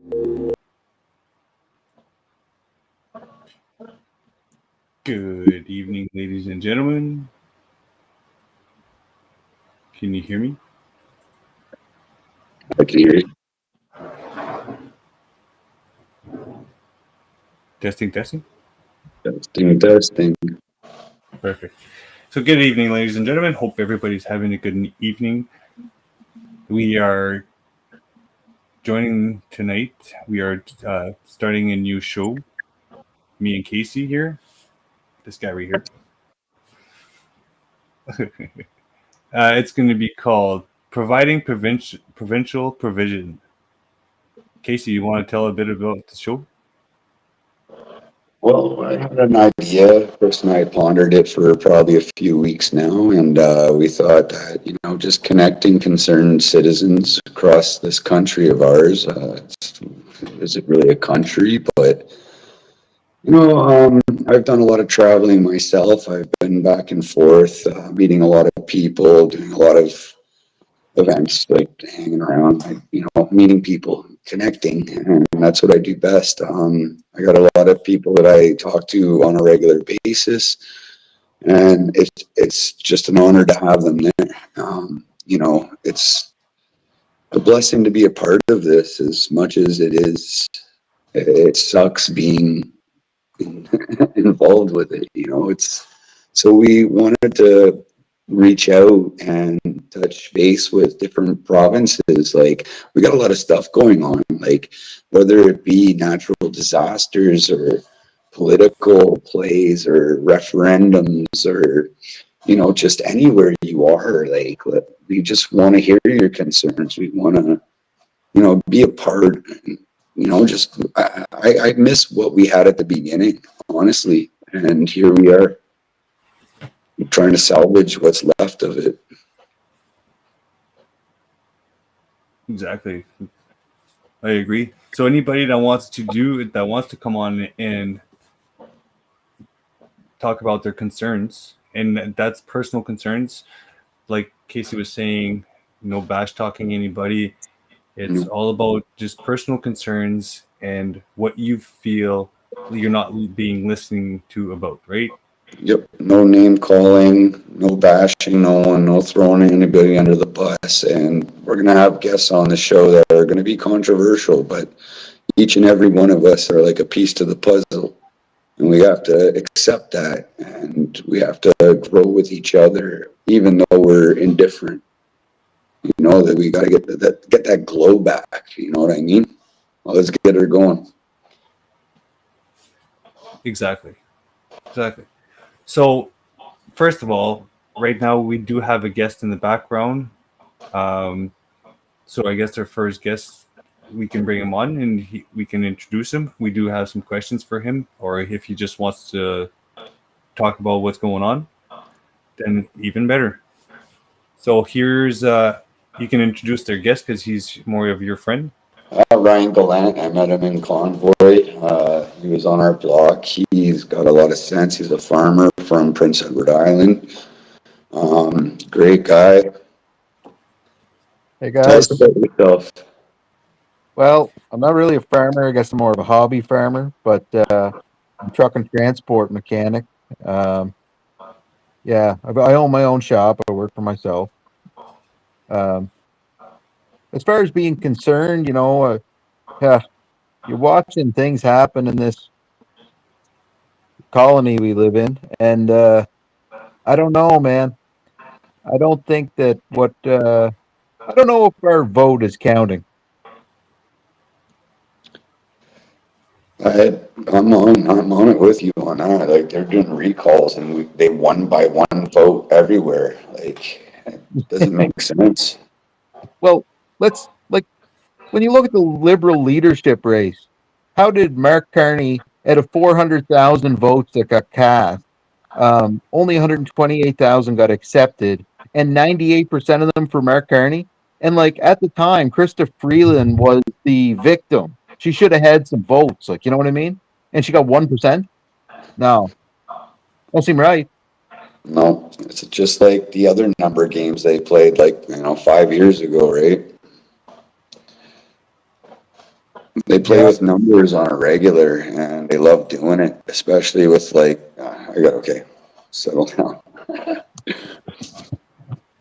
Good evening, ladies and gentlemen. Can you hear me? I can hear you. Testing, testing. Testing. Perfect. So, good evening, ladies and gentlemen. Hope everybody's having a good evening. We are joining tonight. We are starting a new show. Me and Casey here. This guy right here. It's going to be called Providing Provincial Provision. Casey, you want to tell a bit about the show? Well, I had an idea. Chris and I pondered it for probably a few weeks now, and we thought that, just connecting concerned citizens across this country of ours. Is it really a country? But, I've done a lot of traveling myself. I've been back and forth, meeting a lot of people, doing a lot of events, like hanging around, like, meeting people, connecting, and that's what I do best. I got a lot of people that I talk to on a regular basis, and it's just an honor to have them there. It's a blessing to be a part of this, as much as it is. It sucks being involved with it. It's so we wanted to reach out and touch base with different provinces. Like, we got a lot of stuff going on, like whether it be natural disasters or political plays or referendums or just anywhere you are. Like, we just want to hear your concerns. We want to be a part. Just I miss what we had at the beginning, honestly, and here we are trying to salvage what's left of it. Exactly. I agree. So anybody that wants to come on and talk about their concerns, and that's personal concerns, like Casey was saying, no bash talking anybody. It's all about just personal concerns and what you feel you're not being listening to about, right? Yep. No name calling, no bashing, no throwing anybody under the bus. And we're gonna have guests on the show that are gonna be controversial, but each and every one of us are like a piece to the puzzle. And we have to accept that, and we have to grow with each other, even though we're indifferent. That we got to get that glow back. You know what I mean? Well, let's get her going. Exactly. So, first of all, right now we do have a guest in the background. Um, so I guess our first guest, we can bring him on and we can introduce him. We do have some questions for him, or if he just wants to talk about what's going on, then even better. So here's you can introduce their guest because he's more of your friend. Ryan Gallant, I met him in Convoy. He was on our block. He's got a lot of sense. He's a farmer from Prince Edward Island. Great guy. Hey Tell us guys. about yourself. Well, I'm not really a farmer. I guess I'm more of a hobby farmer, but I'm truck and transport mechanic. Um, yeah, I own my own shop. I work for myself. Um, as far as being concerned, yeah, you're watching things happen in this colony we live in, and I don't know, man. I don't think that I don't know if our vote is counting. I'm on it with you on that. Like, they're doing recalls, and they won by one vote everywhere. Like, it doesn't make sense. Well, let's like when you look at the liberal leadership race, how did Mark Carney, out of 400,000 votes that got cast, only 128,000 got accepted, and 98% of them for Mark Carney? And like at the time, Krista Freeland was the victim. She should have had some votes, like, you know what I mean? And she got 1%. No, don't seem right. No, it's just like the other number games they played, like, 5 years ago, right? They play with numbers on a regular, and they love doing it, especially with like, okay, settle down. But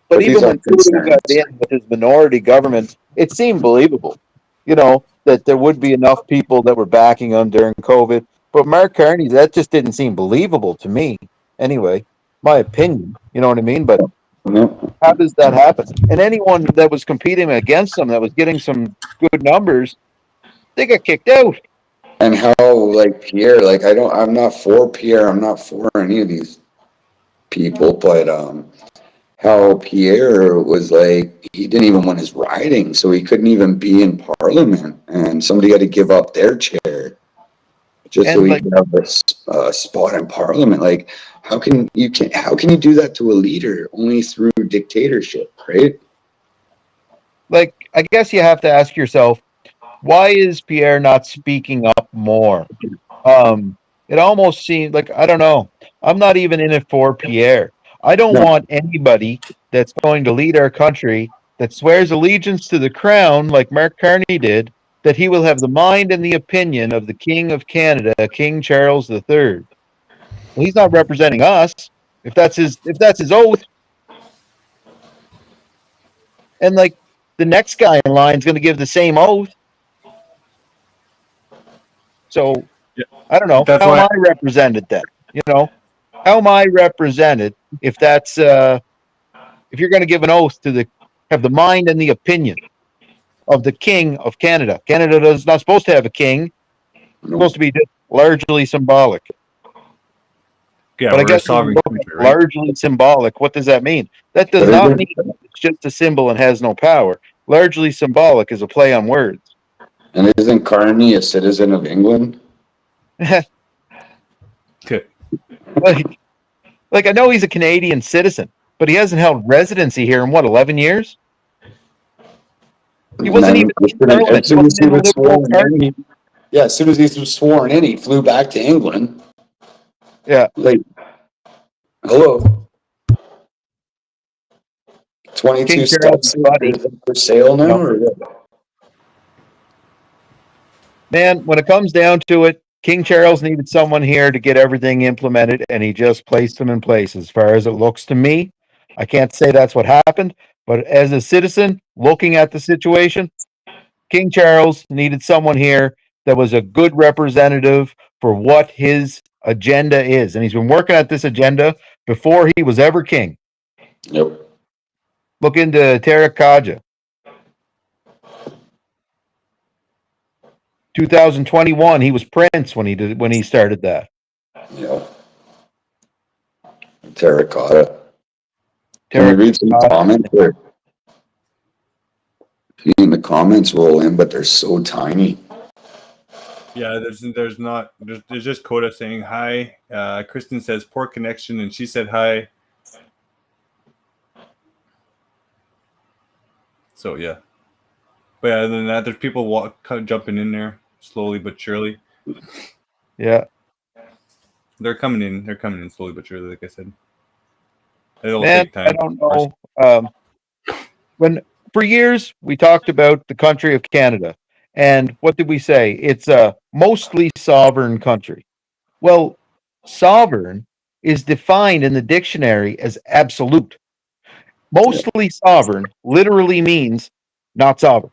But these even are when Trudeau concerns. got in with his minority government, it seemed believable, that there would be enough people that were backing him during COVID. But Mark Carney, that just didn't seem believable to me. Anyway, my opinion, you know what I mean? But No. how does that happen? And anyone that was competing against him that was getting some good numbers, they got kicked out. And how, like Pierre, like I'm not for Pierre, I'm not for any of these people, but how Pierre was like, he didn't even win his riding, so he couldn't even be in Parliament, and somebody had to give up their chair just so And he like could have a spot in Parliament. Like, how can you do that to a leader? Only through dictatorship, right? I guess you have to ask yourself, why is Pierre not speaking up more? It almost seems like, I don't know. I'm not even in it for Pierre. I don't No, want anybody that's going to lead our country that swears allegiance to the crown, like Mark Carney did, that he will have the mind and the opinion of the King of Canada, King Charles III. Well, he's not representing us. If that's his oath, and like the next guy in line is going to give the same oath. So Yeah, I don't know. that's How am why. I represented then? How am I represented if that's if you're going to give an oath to have the mind and the opinion of the King of Canada? Canada is not supposed to have a king. It's no. supposed to be just largely symbolic. Yeah, But I we're a guess when you sovereign look at country, right? largely symbolic, what does that mean? That does But not mean isn't it's just a symbol and has no power. Largely symbolic is a play on words. Carney a citizen of England? Okay. like, like I know he's a Canadian citizen, but he hasn't held residency here in what, 11 years? He And wasn't then even in Parliament. as He soon as wasn't he in the was Liberal sworn in, Party. as soon as he was sworn in, he flew back to England. Yeah, Like, hello, King 22 Charles' steps buddy. is for sale now, No, or what? man, when it comes down to it, King Charles needed someone here to get everything implemented, and he just placed them in place. As far as it looks to me, I can't say that's what happened, but as a citizen looking at the situation, King Charles needed someone here that was a good representative for what his agenda is. And he's been working at this agenda before he was ever king. Yep. Look into Tara Kaja. 2021, he was prince when he started that. Yep. Terracotta. Can we Tara read some Kaja. comments there? In the comments roll in, but they're so tiny. Yeah, there's just Coda saying hi. Kristen says poor connection, and she said hi. So yeah, but yeah, other than that, there's people jumping in there slowly but surely. Yeah. They're coming in. They're coming in slowly but surely. Like I said, it'll Man, take I time. don't know. When for years we talked about the country of Canada, and what did we say? It's a mostly sovereign country. Well, sovereign is defined in the dictionary as absolute. Mostly sovereign literally means not sovereign.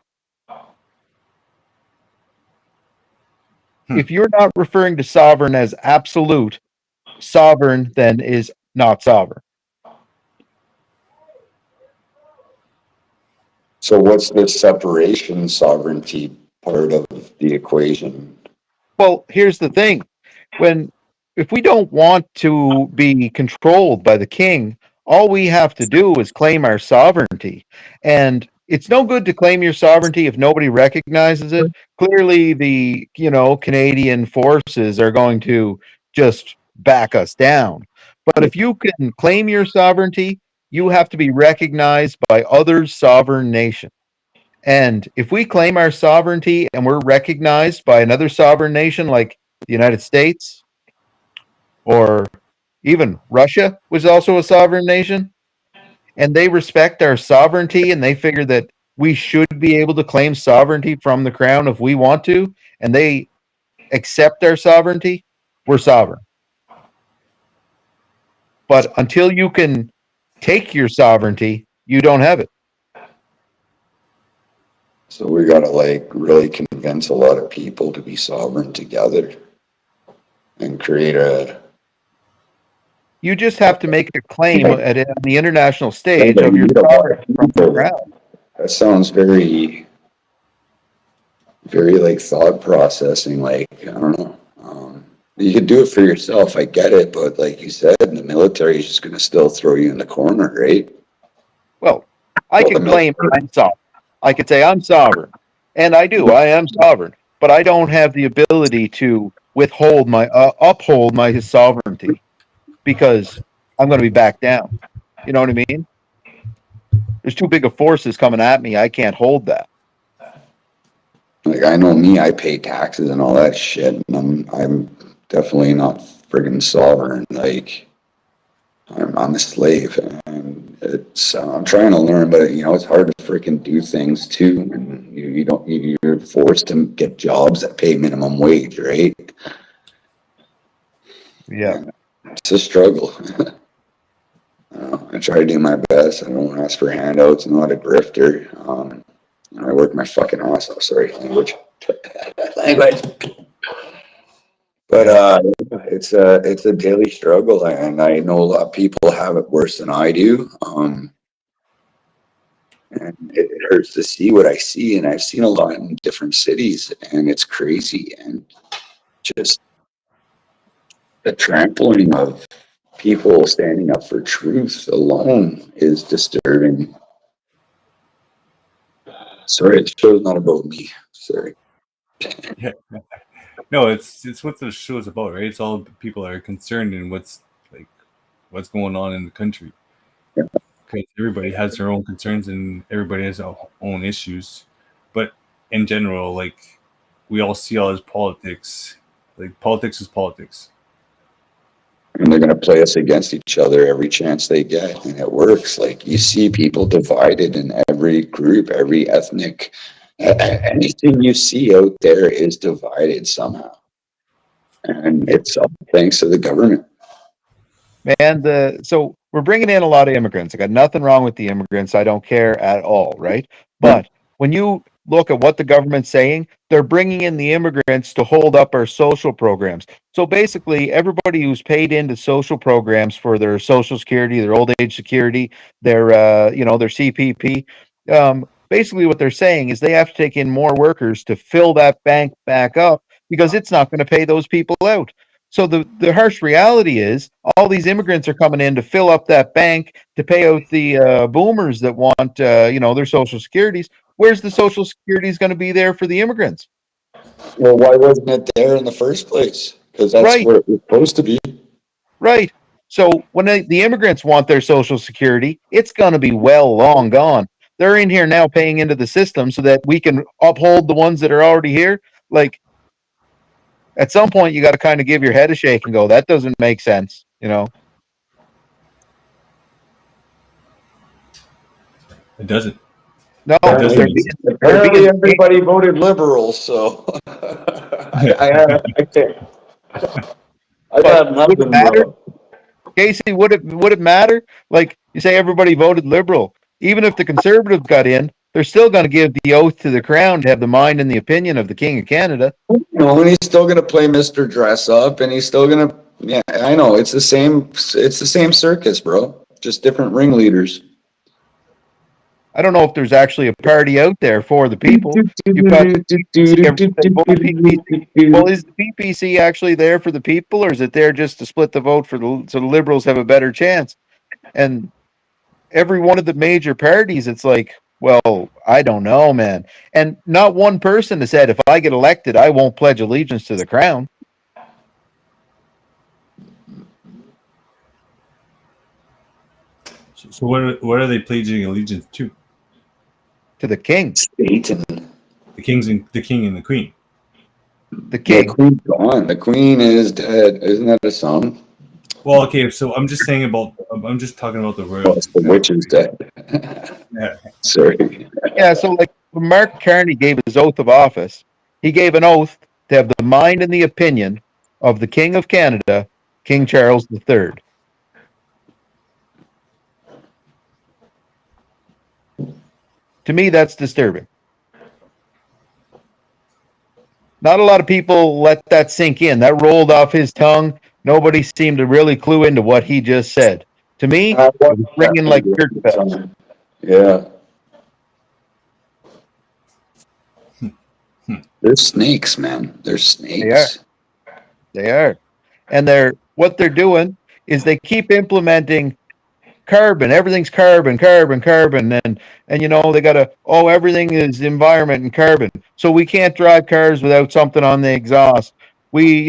Hmm. If you're not referring to sovereign as absolute, sovereign then is not sovereign. So what's the separation sovereignty part of the equation? Well, here's the thing. When if we don't want to be controlled by the king, all we have to do is claim our sovereignty. And it's no good to claim your sovereignty if nobody recognizes it. Clearly the, Canadian forces are going to just back us down. But if you can claim your sovereignty, you have to be recognized by other sovereign nations. And if we claim our sovereignty and we're recognized by another sovereign nation like the United States or even Russia, was also a sovereign nation, and they respect our sovereignty and they figure that we should be able to claim sovereignty from the crown if we want to, and they accept our sovereignty, we're sovereign. But until you can take your sovereignty, you don't have it. So we gotta like really convince a lot of people to be sovereign together and create a. You just have to make a claim Yeah, on the international stage but of you your need a lot of sovereignty from the people. crown. That sounds very, very like thought processing. Like I don't know. You could do it for yourself. I get it, but like you said, the military is just gonna still throw you in the corner, right? Well, I Well, the can claim military. I'm sovereign. I could say I'm sovereign, and I do. I am sovereign, but I don't have the ability to withhold my uphold my sovereignty because I'm going to be back down. You know what I mean? There's too big of forces coming at me. I can't hold that. Like I know me, I pay taxes and all that shit, and I'm definitely not friggin' sovereign. Like I'm a slave, and it's I'm trying to learn, but you know it's hard to freaking do things too, and you're forced to get jobs that pay minimum wage, right? Yeah. And it's a struggle. I try to do my best. I don't want to ask for handouts. I'm not a grifter. I work my fucking ass off. Sorry, language. Language. But Yeah. it's a daily struggle, and I know a lot of people have it worse than I do. And it hurts to see what I see, and I've seen a lot in different cities, and it's crazy. And just the trampling of people standing up for truth alone is disturbing. Sorry, the show's not about me. Sorry. Yeah. No, it's what the show is about, right? It's all people are concerned in what's going on in the country. Yeah. Because everybody has their own concerns and everybody has their own issues. But in general, like we all see all as politics. Like politics is politics. And they're going to play us against each other every chance they get, and it works. Like you see people divided in every group, every ethnic, anything you see out there is divided somehow, and it's all thanks to the government. Man, so we're bringing in a lot of immigrants. I got nothing wrong with the immigrants. I don't care at all, right? Yeah. But when you look at what the government's saying, they're bringing in the immigrants to hold up our social programs. So basically, everybody who's paid into social programs for their social security, their old age security, their CPP, basically what they're saying is they have to take in more workers to fill that bank back up because it's not going to pay those people out. So the harsh reality is all these immigrants are coming in to fill up that bank to pay out the boomers that want their social securities. Where's the social securities going to be there for the immigrants? Well, why wasn't it there in the first place? Because that's Right, where it was supposed to be. right. So when the immigrants want their social security, it's going to be well long gone. They're in here now paying into the system so that we can uphold the ones that are already here. Like at some point, you got to kind of give your head a shake and go, that doesn't make sense, you know? It doesn't. No, It they're doesn't. Apparently, being they're apparently being everybody voted liberal, so I can't. I but got would it nothing, matter? bro. Casey, would it matter? Like you say everybody voted liberal. Even if the conservatives got in, they're still going to give the oath to the crown to have the mind and the opinion of the King of Canada. You know, and he's still gonna play Mr. Dress Up, and he's still gonna. Yeah, I know it's the same. It's the same circus, bro. Just different ringleaders. I don't know if there's actually a party out there for the people. You've got PPC, they vote PPC. Well, is the PPC actually there for the people, or is it there just to split the vote so the liberals have a better chance? And every one of the major parties, it's like, well, I don't know, man. And not one person has said, if I get elected, I won't pledge allegiance to the crown. So what are they pledging allegiance to? To the king. Satan. The king and the queen. The The king. queen's gone. The queen is dead. Isn't that a song? Well, okay, so I'm just saying I'm just talking about the Oh, royals. it's the witch is dead. Yeah. Sorry. Yeah, so like when Mark Carney gave his oath of office, he gave an oath to have the mind and the opinion of the King of Canada, King Charles III. To me, that's disturbing. Not a lot of people let that sink in. That rolled off his tongue. Nobody seemed to really clue into what he just said. To me, it What was ringing like happened church at the bells. time? Yeah. They're snakes, man. They're They are. snakes. They are. And what they're doing is they keep implementing carbon. Everything's carbon, carbon, carbon, and they got to everything is environment and carbon. So we can't drive cars without something on the exhaust. They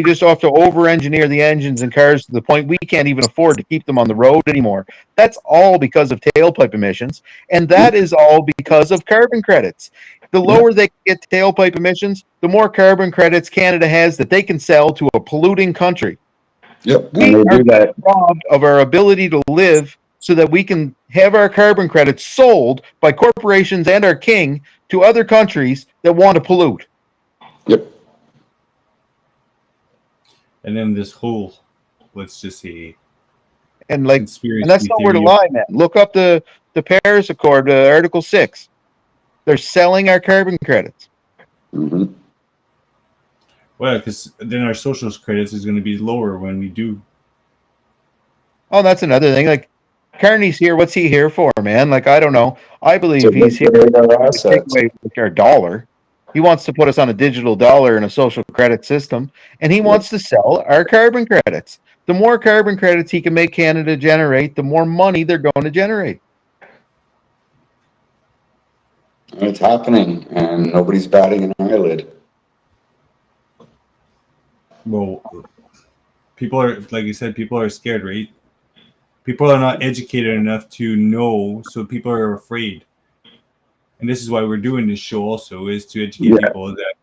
just have to over-engineer the engines and cars to the point we can't even afford to keep them on the road anymore. That's all because of tailpipe emissions, and that is all because of carbon credits. The Yep. lower they get tailpipe emissions, the more carbon credits Canada has that they can sell to a polluting country. Yep. And We they are do that. robbed of our ability to live so that we can have our carbon credits sold by corporations and our king to other countries that want to pollute. Yep. And then this whole, let's just say, And conspiracy that's nowhere to theory. lie, man. Look up the Paris Accord, Article 6. They're selling our carbon credits. Hmm. Well, because then our social credits is going to be lower when we do. Oh, that's another thing. Like, Carney's here. What's he here for, man? Like, I don't know. I believe So he's here liquidate our to take assets. away our dollar. He wants to put us on a digital dollar and a social credit system, and he wants to sell our carbon credits. The more carbon credits he can make Canada generate, the more money they're going to generate. And it's happening, and nobody's batting an eyelid. Well, people are, like you said, people are scared, right? People are not educated enough to know, so people are afraid. And this is why we're doing this show also, is to educate Yeah. people that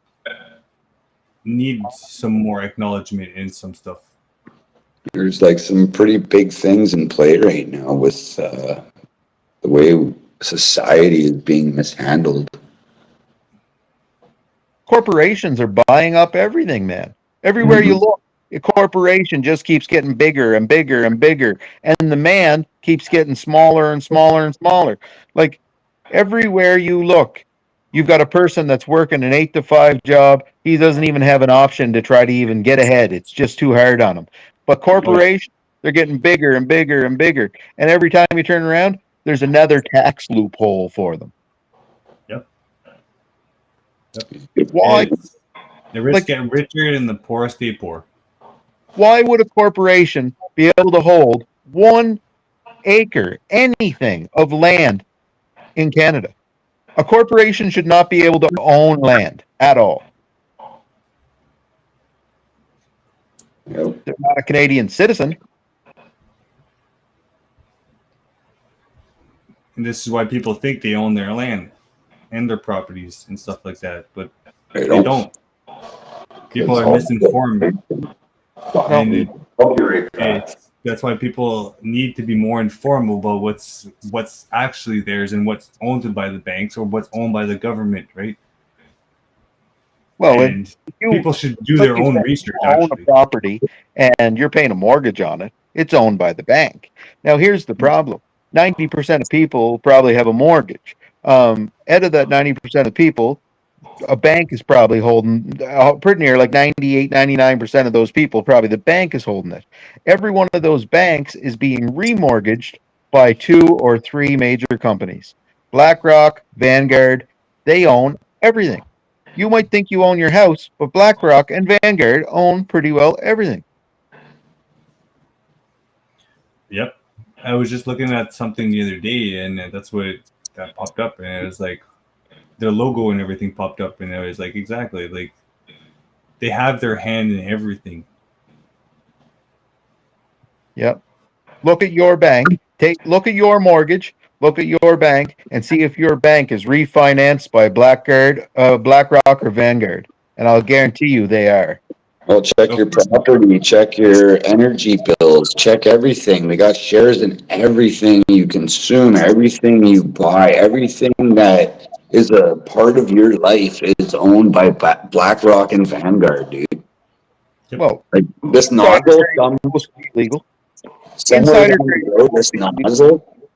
need some more acknowledgement in some stuff. There's like some pretty big things in play right now with the way society is being mishandled. Corporations are buying up everything, man. Everywhere you look, a corporation just keeps getting bigger and bigger and bigger, and the man keeps getting smaller and smaller and smaller. Like, everywhere you look, you've got a person that's working an 8 to 5 job. He doesn't even have an option to try to even get ahead. It's just too hard on him. But corporations, they're getting bigger and bigger and bigger. And every time you turn around, there's another tax loophole for them. Yep. Why? It's, the rich get richer and the poor stay poor. Why would a corporation be able to hold 1 acre, anything of land in Canada? A corporation should not be able to own land at all. Yep. They're not a Canadian citizen. And this is why people think they own their land and their properties and stuff like that, but They they don't. don't. People are misinformed. And that's why people need to be more informed about what's actually theirs and what's owned by the banks or what's owned by the government, right? Well, and people should do their own research. You own a property and you're paying a mortgage on it. It's owned by the bank. Now, here's the problem: 90% of people probably have a mortgage. Out of that 90% of people, a bank is probably holding pretty near like 98, 99% of those people, probably the bank is holding it. Every one of those banks is being remortgaged by 2 or 3 major companies. BlackRock, Vanguard, they own everything. You might think you own your house, but BlackRock and Vanguard own pretty well everything. Yep. I was just looking at something the other day, and that's what that popped up, and it was like their logo and everything popped up, and I was like, exactly, like they have their hand in everything. Yep. Look at your bank. Look at your mortgage. Look at your bank and see if your bank is refinanced by BlackRock or Vanguard, and I'll guarantee you they are. Well, check your property, check your energy bills, check everything. They got shares in everything you consume, everything you buy, everything that is a part of your life is owned by BlackRock and Vanguard, dude. Well, Like this insider nozzle, trading is supposed to be illegal. somewhere Insider down the trading is road, supposed this to be illegal. nozzle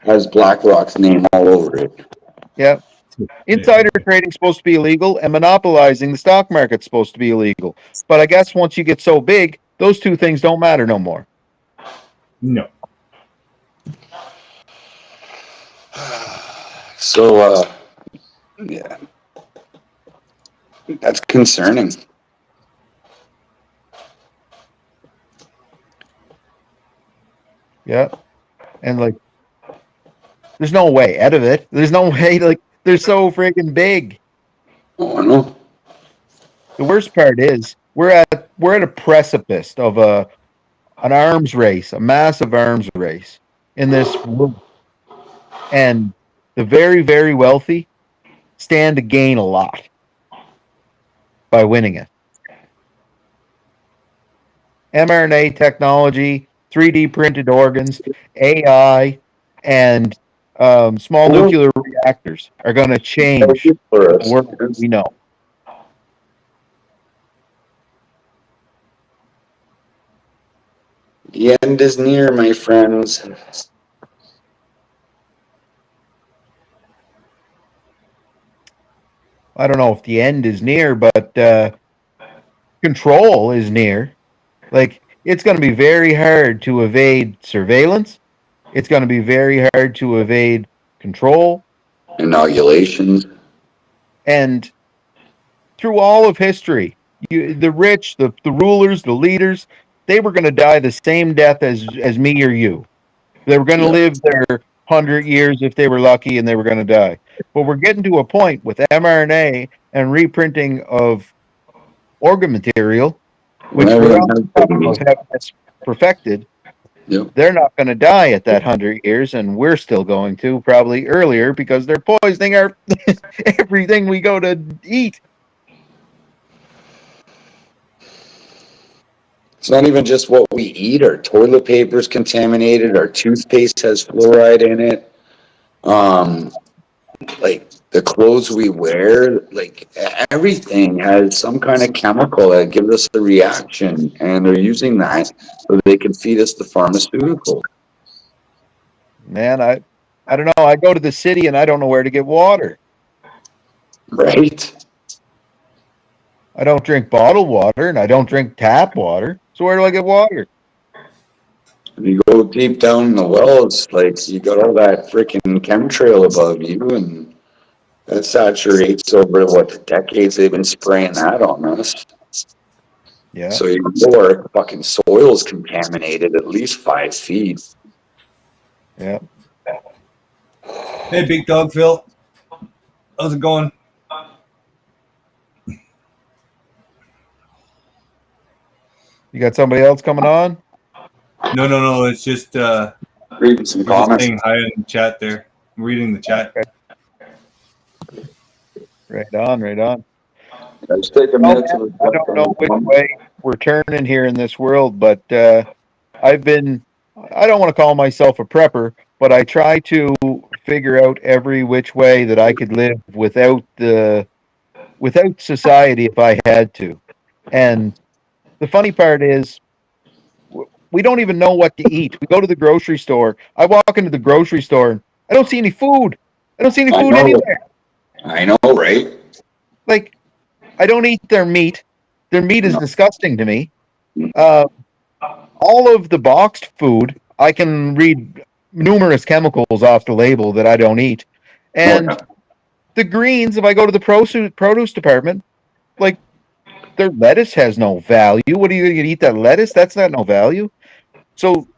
has BlackRock's name all over it. Yeah. Insider trading is supposed to be illegal, and monopolizing the stock market is supposed to be illegal. But I guess once you get so big, those two things don't matter no more. No. So, yeah, that's concerning. Yeah. And like, there's no way out of it. There's no way, like, they're so friggin' big. Oh, no. The worst part is we're at a precipice of an arms race, a massive arms race in this world. And the very, very wealthy stand to gain a lot by winning it. mRNA technology, 3D printed organs, AI, and small nuclear reactors are going to change For the us. world we know. The end is near, my friends. I don't know if the end is near, but control is near. Like, it's going to be very hard to evade surveillance. It's going to be very hard to evade control. Inoculations. And through all of history, the rich, the rulers, the leaders, they were going to die the same death as me or you. They were going to Yeah. live their 100 years if they were lucky, and they were going to die. But we're getting to a point with mRNA and reprinting of organ material, When which we're everyone on has top of babies. having this perfected. Yep. They're not going to die at that 100 years, and we're still going to probably earlier because they're poisoning our everything we go to eat. It's not even just what we eat. Our toilet paper is contaminated. Our toothpaste has fluoride in it. Um, like the clothes we wear, like everything has some kind of chemical that gives us a reaction, and they're using that so they can feed us the pharmaceutical. Man, I don't know. I go to the city and I don't know where to get water. Right? I don't drink bottled water and I don't drink tap water. So where do I get water? If you go deep down in the wells, like you got all that freaking chemtrail above you, and that saturates over what decades they've been spraying that on us. Yeah. So your fucking soil's contaminated at least 5 feet. Yeah. Hey, big dog Phil. How's it going? You got somebody else coming on? No. It's just Reading some we're just comments. saying hi in the chat there. I'm reading the chat. Okay. Right on, right on. Let's take a Well, minute to man, I reflect don't on know which this. way we're turning here in this world, but I don't want to call myself a prepper, but I try to figure out every which way that I could live without society if I had to. And the funny part is we don't even know what to eat. We go to the grocery store. I walk into the grocery store and I don't see any food. I don't see any I food know, anywhere. I know, right? Like, I don't eat their meat. Their meat is No. disgusting to me. All of the boxed food, I can read numerous chemicals off the label that I don't eat. And the greens, if I go to the produce department, like, their lettuce has no value. What are you going to eat that lettuce? That's not no value. So,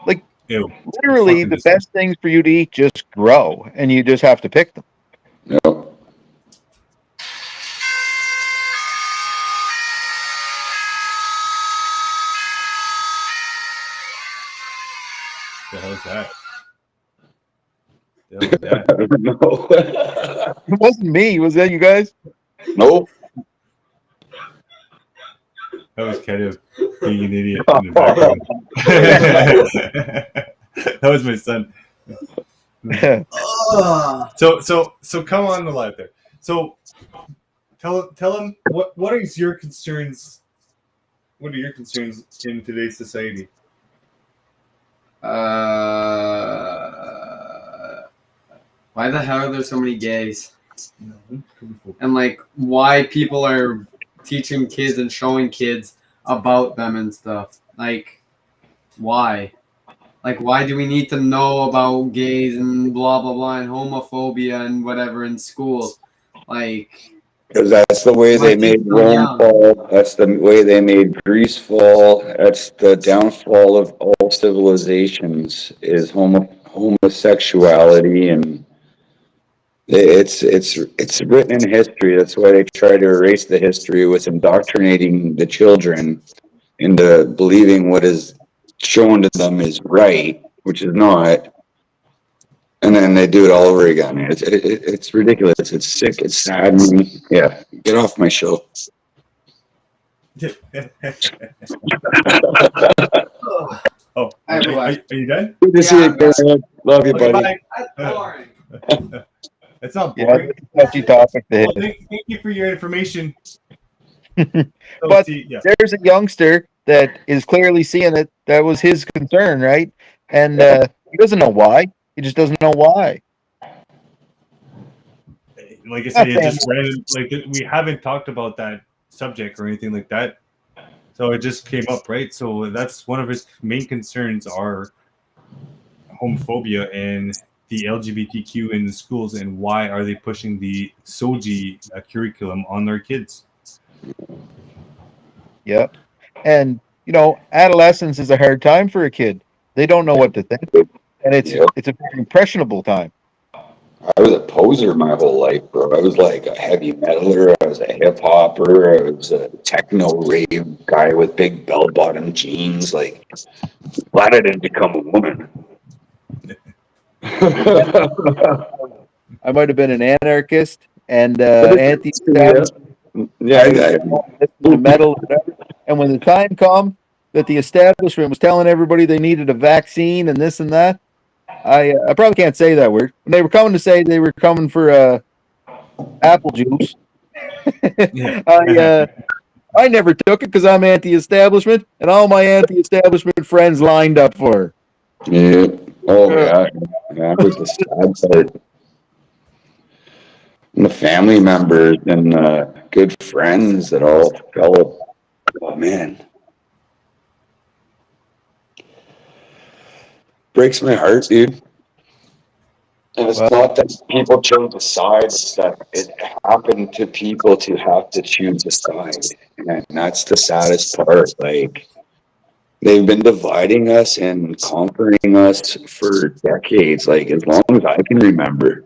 like, Ew. literally, Fucking the disgusting. best things for you to eat just grow, and you just have to pick them. No. The hell's that? The hell was that? I don't know. It wasn't me. Was that you guys? Nope. That was kind of being an idiot in the background. That was my son. So come on the live there. So tell him what is your concerns. What are your concerns in today's society? Why the hell are there so many gays? And like, why people are teaching kids and showing kids about them and stuff? Like, why? Like, why do we need to know about gays and blah blah blah and homophobia and whatever in schools? Like, Because that's the way they made Rome fall. That's the way they made Greece fall. That's the downfall of all civilizations is homosexuality, and it's written in history. That's why they try to erase the history with indoctrinating the children into believing what is shown to them is right, which is not. And then they do it all over again. It's ridiculous. It's sick. It's saddening. Yeah, get off my show. Oh, are you done? Good to see you, Grant. Love you, Okay, buddy. bye. That's boring. It's not Yeah, boring. it's a touchy topic to Well, hit. thank you for your information. But there's a youngster that is clearly seeing it. That was his concern, right? And he doesn't know why. He just doesn't know why. Like I said, it just random. Like we haven't talked about that subject or anything like that, so it just came up, right? So that's one of his main concerns are homophobia and the LGBTQ in the schools, and why are they pushing the SOGI curriculum on their kids? Yep. And adolescence is a hard time for a kid. They don't know what to think, and it's a very impressionable time. I was a poser my whole life, bro. I was like a heavy metaler. I was a hip hopper. I was a techno rave guy with big bell bottom jeans. Like, glad I didn't become a woman. I might have been an anarchist and anti-establishment. Yeah, metal, whatever. And when the time come that the establishment was telling everybody they needed a vaccine and this and that, I probably can't say that word. When they were coming to say they were coming for apple juice, I never took it because I'm anti-establishment, and all my anti-establishment friends lined up for her. Yeah. Oh, yeah. That was the sad part. And the family members and good friends that all fell. Oh, man. Breaks my heart, dude. And it's not that people chose a side, it's that it happened to people to have to choose a side. And that's the saddest part. Like, they've been dividing us and conquering us for decades, like as long as I can remember.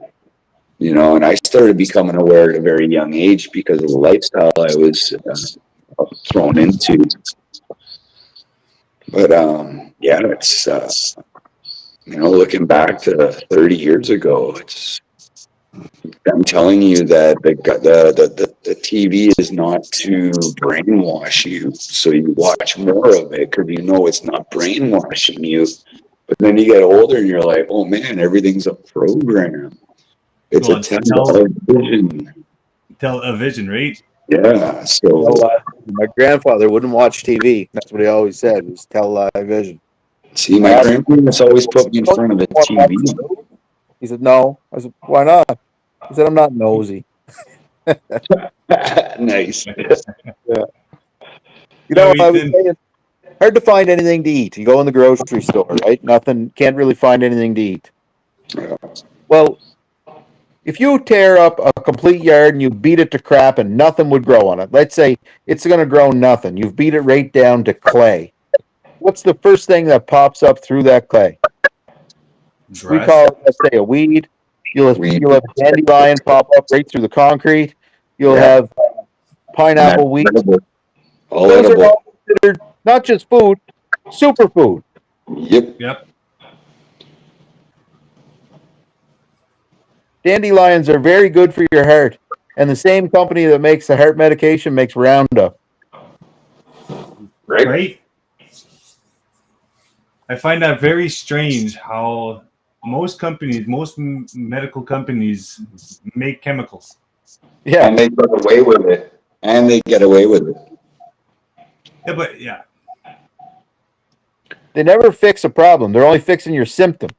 And I started becoming aware at a very young age because of the lifestyle I was thrown into. But yeah, it's looking back to 30 years ago, I'm telling you that the TV is not to brainwash you, so you watch more of it because it's not brainwashing you. But then you get older and you're like, oh man, everything's a program. It's a television. Television, right? Yeah. So my grandfather wouldn't watch TV. That's what he always said, was television. See, my grandparents always put me in front of the TV. He said, no. I said, why not? He said, I'm not nosy. Nice. Yeah. I was saying, hard to find anything to eat. You go in the grocery store, right? Nothing, can't really find anything to eat. Yeah. Well, if you tear up a complete yard and you beat it to crap and nothing would grow on it, let's say it's going to grow nothing. You've beat it right down to clay. What's the first thing that pops up through that clay? Grass. We call it, let's say, a weed. You'll have a dandelion pop up right through the concrete. You'll have pineapple weed. Those are all considered not just food, superfood. Yep. Dandelions are very good for your heart. And the same company that makes the heart medication makes Roundup. right? I find that very strange how most companies, medical companies make chemicals. Yeah. And they get away with it. And they get away with it. Yeah, but yeah. They never fix a problem. They're only fixing your symptom.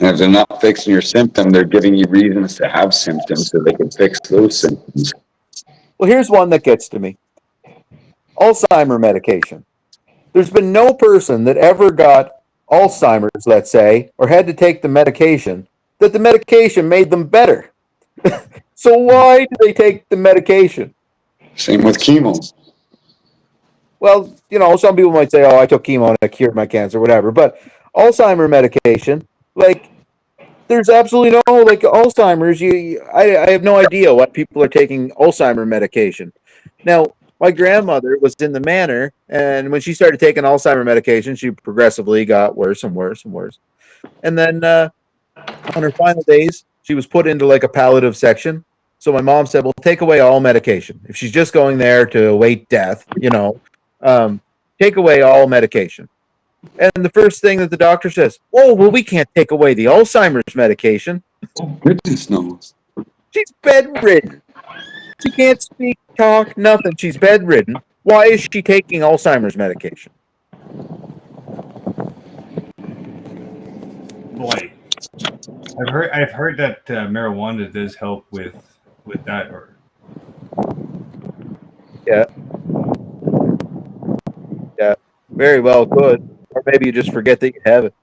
And if they're not fixing your symptom, they're giving you reasons to have symptoms so they can fix those symptoms. Well, here's one that gets to me. Alzheimer medication. There's been no person that ever got Alzheimer's, let's say, or had to take the medication, that the medication made them better. So why do they take the medication? Same with chemo. Well, you know, some people might say, oh, I took chemo and it cured my cancer, whatever. But Alzheimer medication, like, there's absolutely no, like, Alzheimer's. I have no idea why people are taking Alzheimer medication. Now, my grandmother was in the manor, and when she started taking Alzheimer medication, she progressively got worse and worse and worse. And then on her final days, she was put into like a palliative section. So my mom said, well, take away all medication. If she's just going there to await death, you know, take away all medication. And the first thing that the doctor says, oh, well, we can't take away the Alzheimer's medication. Oh, goodness knows. She's bedridden. She can't speak, talk, nothing. She's bedridden. Why is she taking Alzheimer's medication? Boy, I've heard that marijuana does help with that. Or Yeah. Yeah. Very well could. Or maybe you just forget that you have it.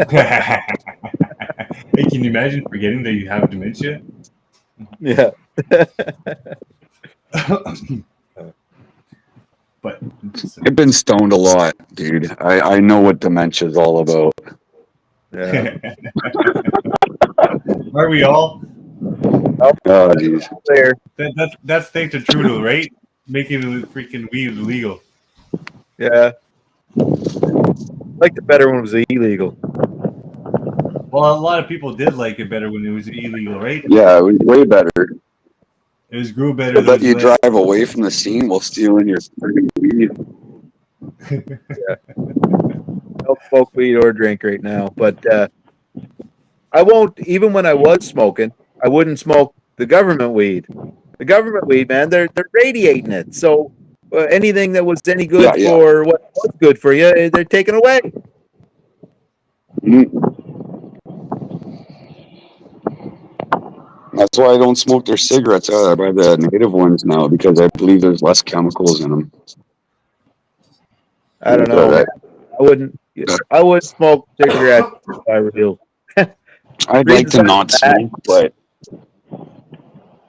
hey, can you imagine forgetting that you have dementia? Yeah. But I've been stoned a lot, dude. I know what dementia is all about. Yeah. Are we all? Oh, jeez. There. That's thanks to Trudeau, right? Making the freaking weed illegal. Yeah. I like the better when it was illegal. Well, a lot of people did like it better when it was illegal, right? Yeah, it was way better. It was grew better. But let you drive away from the scene while stealing your weed. Yeah. I don't smoke weed or drink right now, but I won't. Even when I was smoking, I wouldn't smoke the government weed. The government weed, man, they're radiating it. So anything that was any good for what was good for you, they're taking away. That's why I don't smoke their cigarettes. I buy the native ones now because I believe there's less chemicals in them. I don't know. I wouldn't smoke cigarettes if I were ill. I'd like to not smoke, but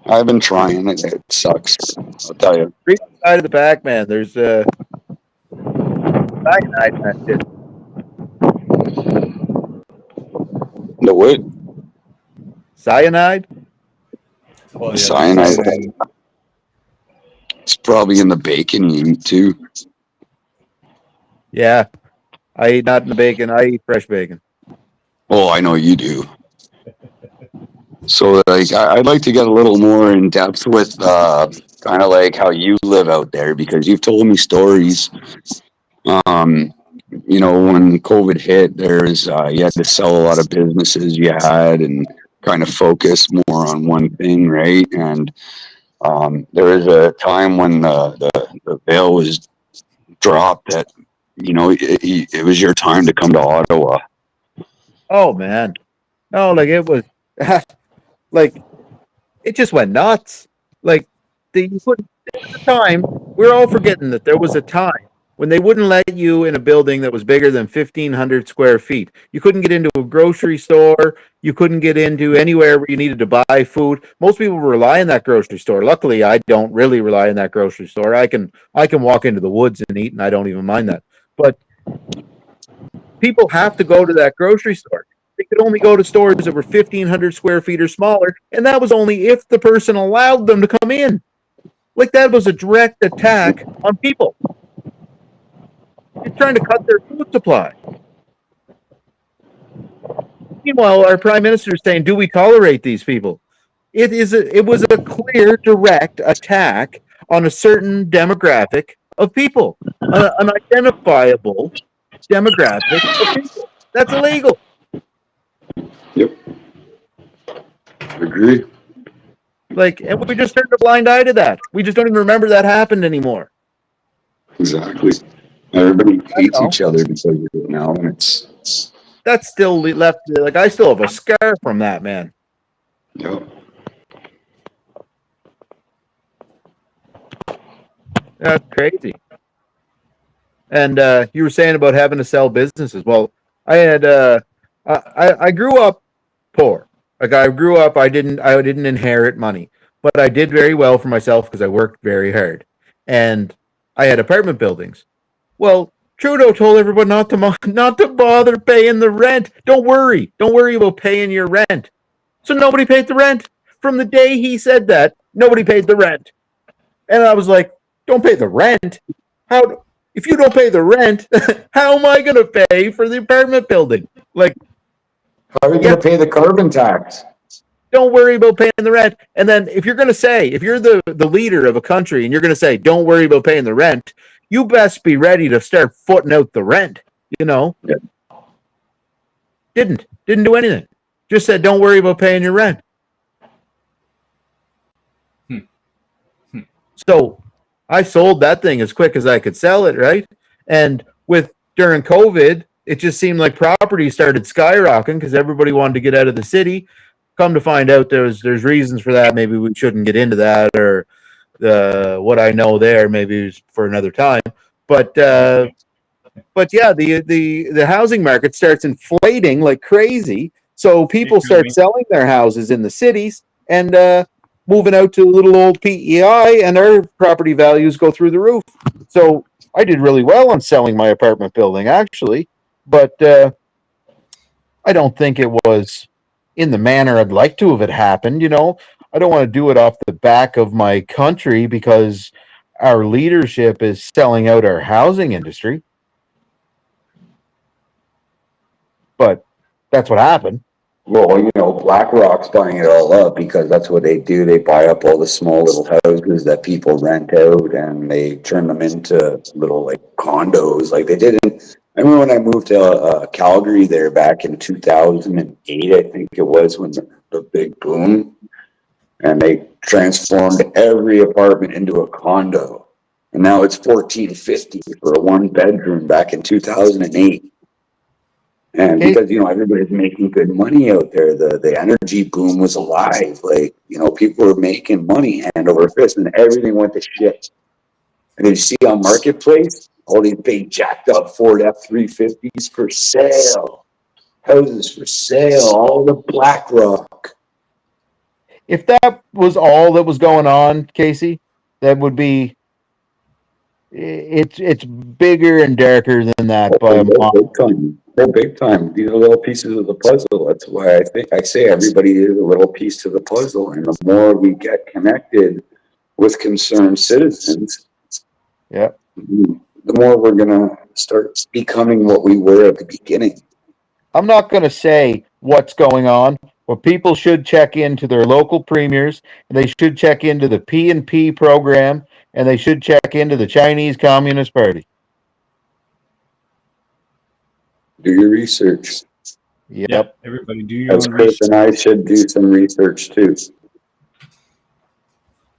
I've been trying. It sucks. I'll tell you. Read the side of the back, man. There's cyanide in that shit. The what? Cyanide? Oh, yeah, Cyanide. It's probably in the bacon you eat too. Yeah. I eat not in the bacon. I eat fresh bacon. Oh, I know you do. So, like, I'd like to get a little more in depth with kind of like how you live out there because you've told me stories. You know, when COVID hit, there's you had to sell a lot of businesses you had and kind of focus more on one thing, right? And there was a time when the veil was dropped that, you know, it was your time to come to Ottawa. Oh man. No, like it was like it just went nuts. Like there was a time, we're all forgetting that there was a time when they wouldn't let you in a building that was bigger than 1,500 square feet. You couldn't get into a grocery store. You couldn't get into anywhere where you needed to buy food. Most people rely on that grocery store. Luckily, I don't really rely on that grocery store. I can walk into the woods and eat, and I don't even mind that. But people have to go to that grocery store. They could only go to stores that were 1,500 square feet or smaller, and that was only if the person allowed them to come in. Like that was a direct attack on people. They're trying to cut their food supply. Meanwhile, our prime minister is saying, "Do we tolerate these people?" It was a clear, direct attack on a certain demographic of people, an identifiable demographic of people. That's illegal. Yep. Agree. Like, and we just turned a blind eye to that. We just don't even remember that happened anymore. Exactly. Everybody I don't hates know. each other because of it now, and it's That's still left. Like, I still have a scar from that, man. yep. That's crazy. And you were saying about having to sell businesses. Well, I had I grew up poor. Like I grew up, I didn't inherit money, but I did very well for myself because I worked very hard, and I had apartment buildings. Well, Trudeau told everyone not to bother paying the rent. Don't worry about paying your rent. So nobody paid the rent. From the day he said that, nobody paid the rent. And I was like, don't pay the rent? How, if you don't pay the rent, how am I going to pay for the apartment building? Like, How are you yeah, going to pay the carbon tax? don't worry about paying the rent. And then if you're going to say, if you're the leader of a country and you're going to say, don't worry about paying the rent, you best be ready to start footing out the rent, you know? Yeah. Didn't do anything. Just said, don't worry about paying your rent. So I sold that thing as quick as I could sell it, right? And with during COVID, it just seemed like property started skyrocketing because everybody wanted to get out of the city. Come to find out, there's reasons for that. Maybe we shouldn't get into that, or what I know there maybe is for another time. But yeah, the housing market starts inflating like crazy. So people start selling their houses in the cities and moving out to little old PEI, and our property values go through the roof. So I did really well on selling my apartment building, actually, but I don't think it was in the manner I'd like to have it happened. You know, I don't want to do it off the back of my country because our leadership is selling out our housing industry. But that's what happened. Well, BlackRock's buying it all up because that's what they do. They buy up all the small little houses that people rent out and they turn them into little like condos like they did in. I remember when I moved to Calgary there back in 2008, I think it was when the big boom, and they transformed every apartment into a condo. And now it's $14.50 for a one bedroom back in 2008. And Okay. because, everybody's making good money out there, the energy boom was alive. Like, people were making money hand over fist and everything went to shit. And then you see on Marketplace, all these big jacked up Ford F-350s for sale, houses for sale, all the BlackRock. If that was all that was going on, Casey, that would be it's bigger and darker than that by a Oh, big mile. time. Oh, big time. These are little pieces of the puzzle. That's why I say everybody is a little piece to the puzzle. And the more we get connected with concerned citizens, Yeah. the more we're going to start becoming what we were at the beginning. I'm not going to say what's going on, but people should check into their local premiers, and they should check into the P&P program, and they should check into the Chinese Communist Party. Do your research. Yep. Yeah, everybody do your As own Chris research. and I should do some research too.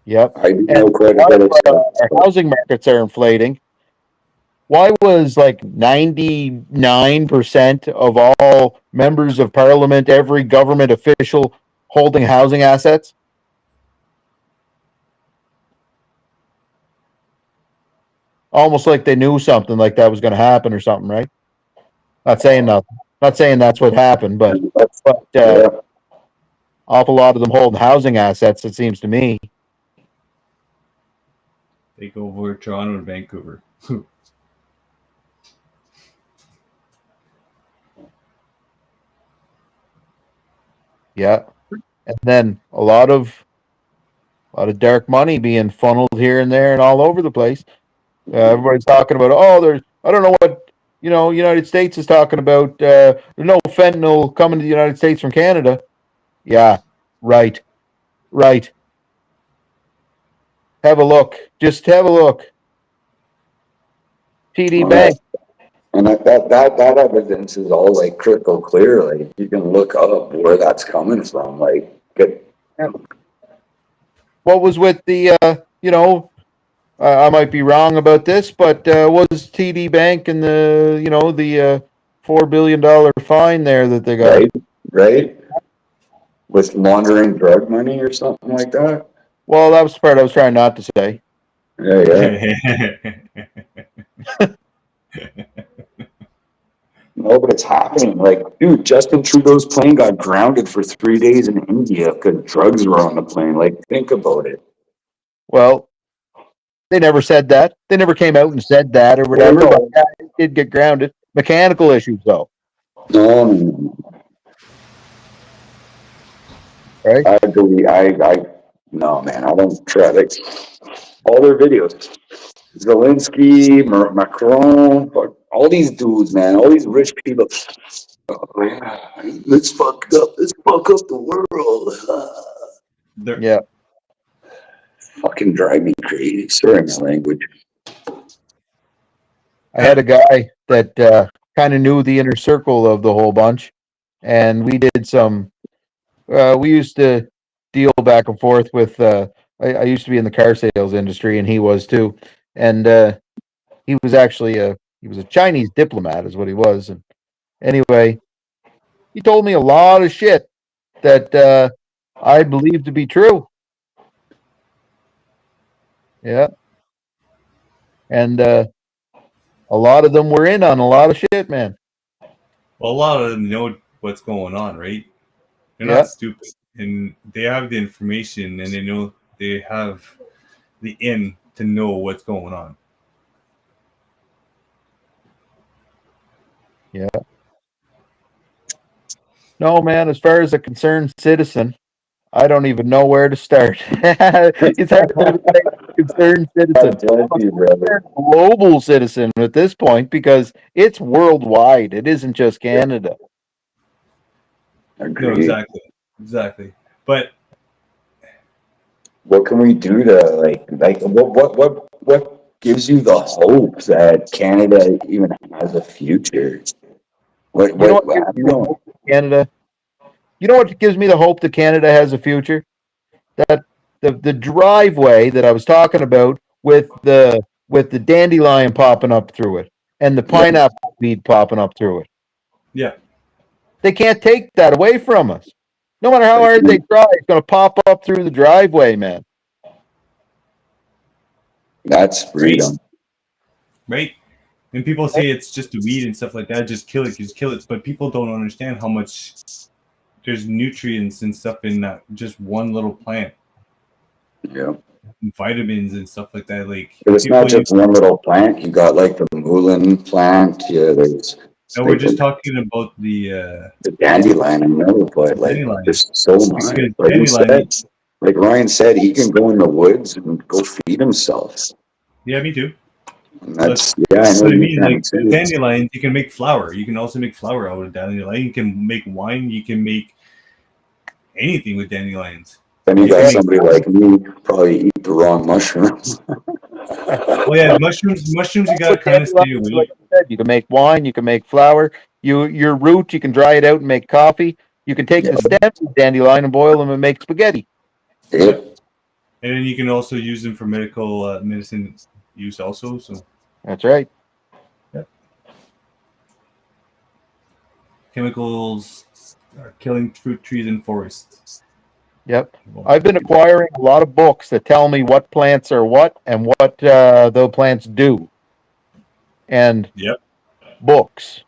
Yep. I do And know quite a why bit of stuff. our housing markets are inflating? Why was like 99% of all members of parliament, every government official holding housing assets? Almost like they knew something like that was going to happen or something, right? Not saying nothing. Not saying that's what happened, but Yeah. awful lot of them holding housing assets, it seems to me. They go over Toronto and Vancouver. Yeah. And then a lot of dark money being funneled here and there and all over the place. Everybody's talking about, oh, there's, I don't know what, United States is talking about, there's no fentanyl coming to the United States from Canada. Yeah, right. Have a look. Just have a look. TD All right. Bank. And that evidence is all like crystal clear. Like you can look up where that's coming from. Like get What was with the, I might be wrong about this, but was TD Bank and the $4 billion fine there that they got? right, right, with laundering drug money or something like that. Well, that was the part I was trying not to say. Yeah, yeah. No, but it's happening. Like, dude, Justin Trudeau's plane got grounded for 3 days in India because drugs were on the plane. Like, think about it. Well, they never said that. They never came out and said that or whatever, but No, yeah, it did get grounded. Mechanical issues, though, no, no. right? I believe, no, man, I don't try. Like, all their videos. Zelensky, Macron, all these dudes, man, all these rich people. Oh, yeah. Let's fuck up the world. They're, Yeah. Fucking drive me crazy. Sorry, my language. I had a guy that kind of knew the inner circle of the whole bunch, and we did some. We used to deal back and forth with. I used to be in the car sales industry, and he was too. And he was actually a Chinese diplomat, is what he was. And anyway, he told me a lot of shit that I believed to be true. Yeah, and a lot of them were in on a lot of shit, man. well, a lot of them know what's going on, right? They're Yeah. not stupid, and they have the information, and they know they have the in to know what's going on. Yeah. No, man, as far as a concerned citizen, I don't even know where to start. It's hard to even say concerned citizen. God bless I'm you, a brother. global citizen at this point because it's worldwide. It isn't just Canada. No, Agreed. exactly. But What can we do to what gives you the hope that Canada even has a future? You know what I gives don't me the know. hope that Canada? You know what gives me the hope that Canada has a future? That the driveway that I was talking about with the dandelion popping up through it and the Yeah, pineapple weed popping up through it. yeah, They can't take that away from us. No matter how like, hard they try, it's going to pop up through the driveway, man. that's right, freedom. right. And people say it's just a weed and stuff like that. Just kill it. But people don't understand how much there's nutrients and stuff in that just one little plant, Yeah. and vitamins and stuff like that. Like But it's not people, just one little plant. You got like the mullein plant. Yeah, there's and we're like just talking about the the dandelion, I know, but like dandelion there's so much. because Like you dandelion. said, like Ryan said, he can go in the woods and go feed himself. Yeah, me too. And But that's, yeah, I that's know what I you mean. can Like the too. dandelions, you can make flour. You can also make flour out of dandelion. You can make wine. You can make anything with dandelions. Then you You can got make. somebody like me probably eat the wrong mushrooms. Oh yeah, mushrooms. Mushrooms, you gotta With kind of stay dandelions, like away. you said, you can make wine, you can make flour. Your root, you can dry it out and make coffee. You can take Yeah, the stems of dandelion and boil them and make spaghetti. Yep. yep. And then you can also use them for medical medicine use also. So That's right. yep. Chemicals are killing fruit trees and forests. Yep. Well, I've been acquiring a lot of books that tell me what plants are what and what the plants do. And yep. books.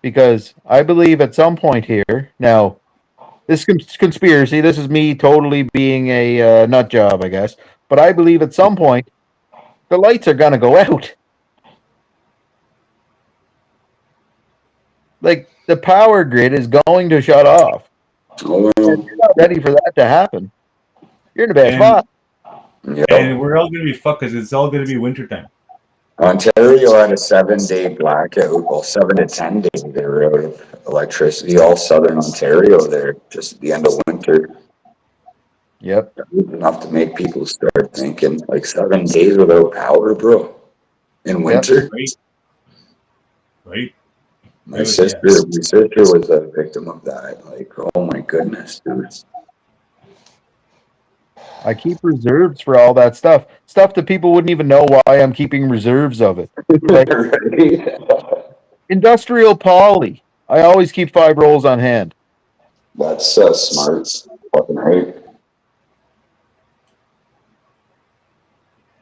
Because I believe at some point here, now, this conspiracy, this is me totally being a nut job, I guess. But I believe at some point, the lights are going to go out. Like, the power grid is going to shut off. Oh, And if you're not ready for that to happen, you're in a bad And spot. and yep. we're all gonna be fucked because it's all gonna be wintertime. Ontario had a 7 day blackout. Well, 7 to 10 days they were out of electricity. All southern Ontario there, just at the end of winter. Yep. enough to make people start thinking. Like 7 days without power, bro, in Yep. winter. Right. Right. My Yeah. sister was a victim of that. Like, oh my goodness, dude. I keep reserves for all that stuff. Stuff that people wouldn't even know why I'm keeping reserves of it. Like Right? industrial poly. I always keep 5 rolls on hand. That's smart. Fucking right.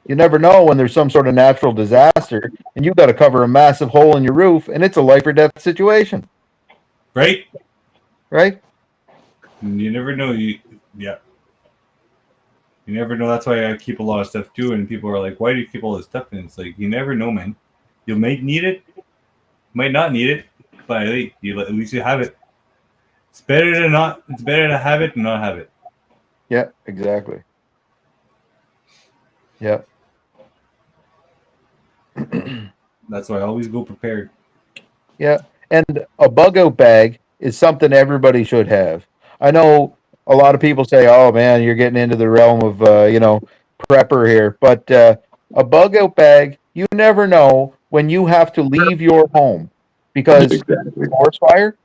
You never know when there's some sort of natural disaster and you've got to cover a massive hole in your roof and it's a life or death situation, Right. right? You never know. Yeah. You never know. That's why I keep a lot of stuff too. And people are like, "Why do you keep all this stuff?" And it's like, you never know, man. You might need it, might not need it, but at least you have it. It's better to not. It's better to have it than not have it. Yeah, exactly. Yeah. That's why I always go prepared. Yeah. And a bug out bag is something everybody should have. I know a lot of people say, oh man, you're getting into the realm of, prepper here. But a bug out bag, you never know when you have to leave your home because Exactly. forest fire,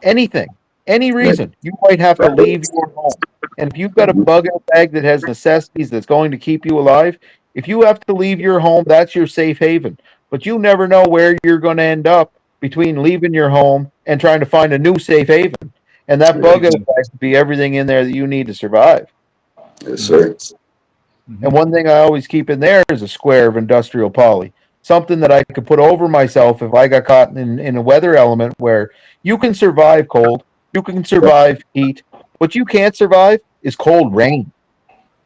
anything, any Right. reason, you might have to leave your home. And if you've got a bug out bag that has necessities that's going to keep you alive, if you have to leave your home, that's your safe haven. But you never know where you're going to end up between leaving your home and trying to find a new safe haven. And that bug out bag would be everything in there that you need to survive. Yes, sir. And one thing I always keep in there is a square of industrial poly, something that I could put over myself if I got caught in a weather element where you can survive cold, you can survive heat. What you can't survive is cold rain.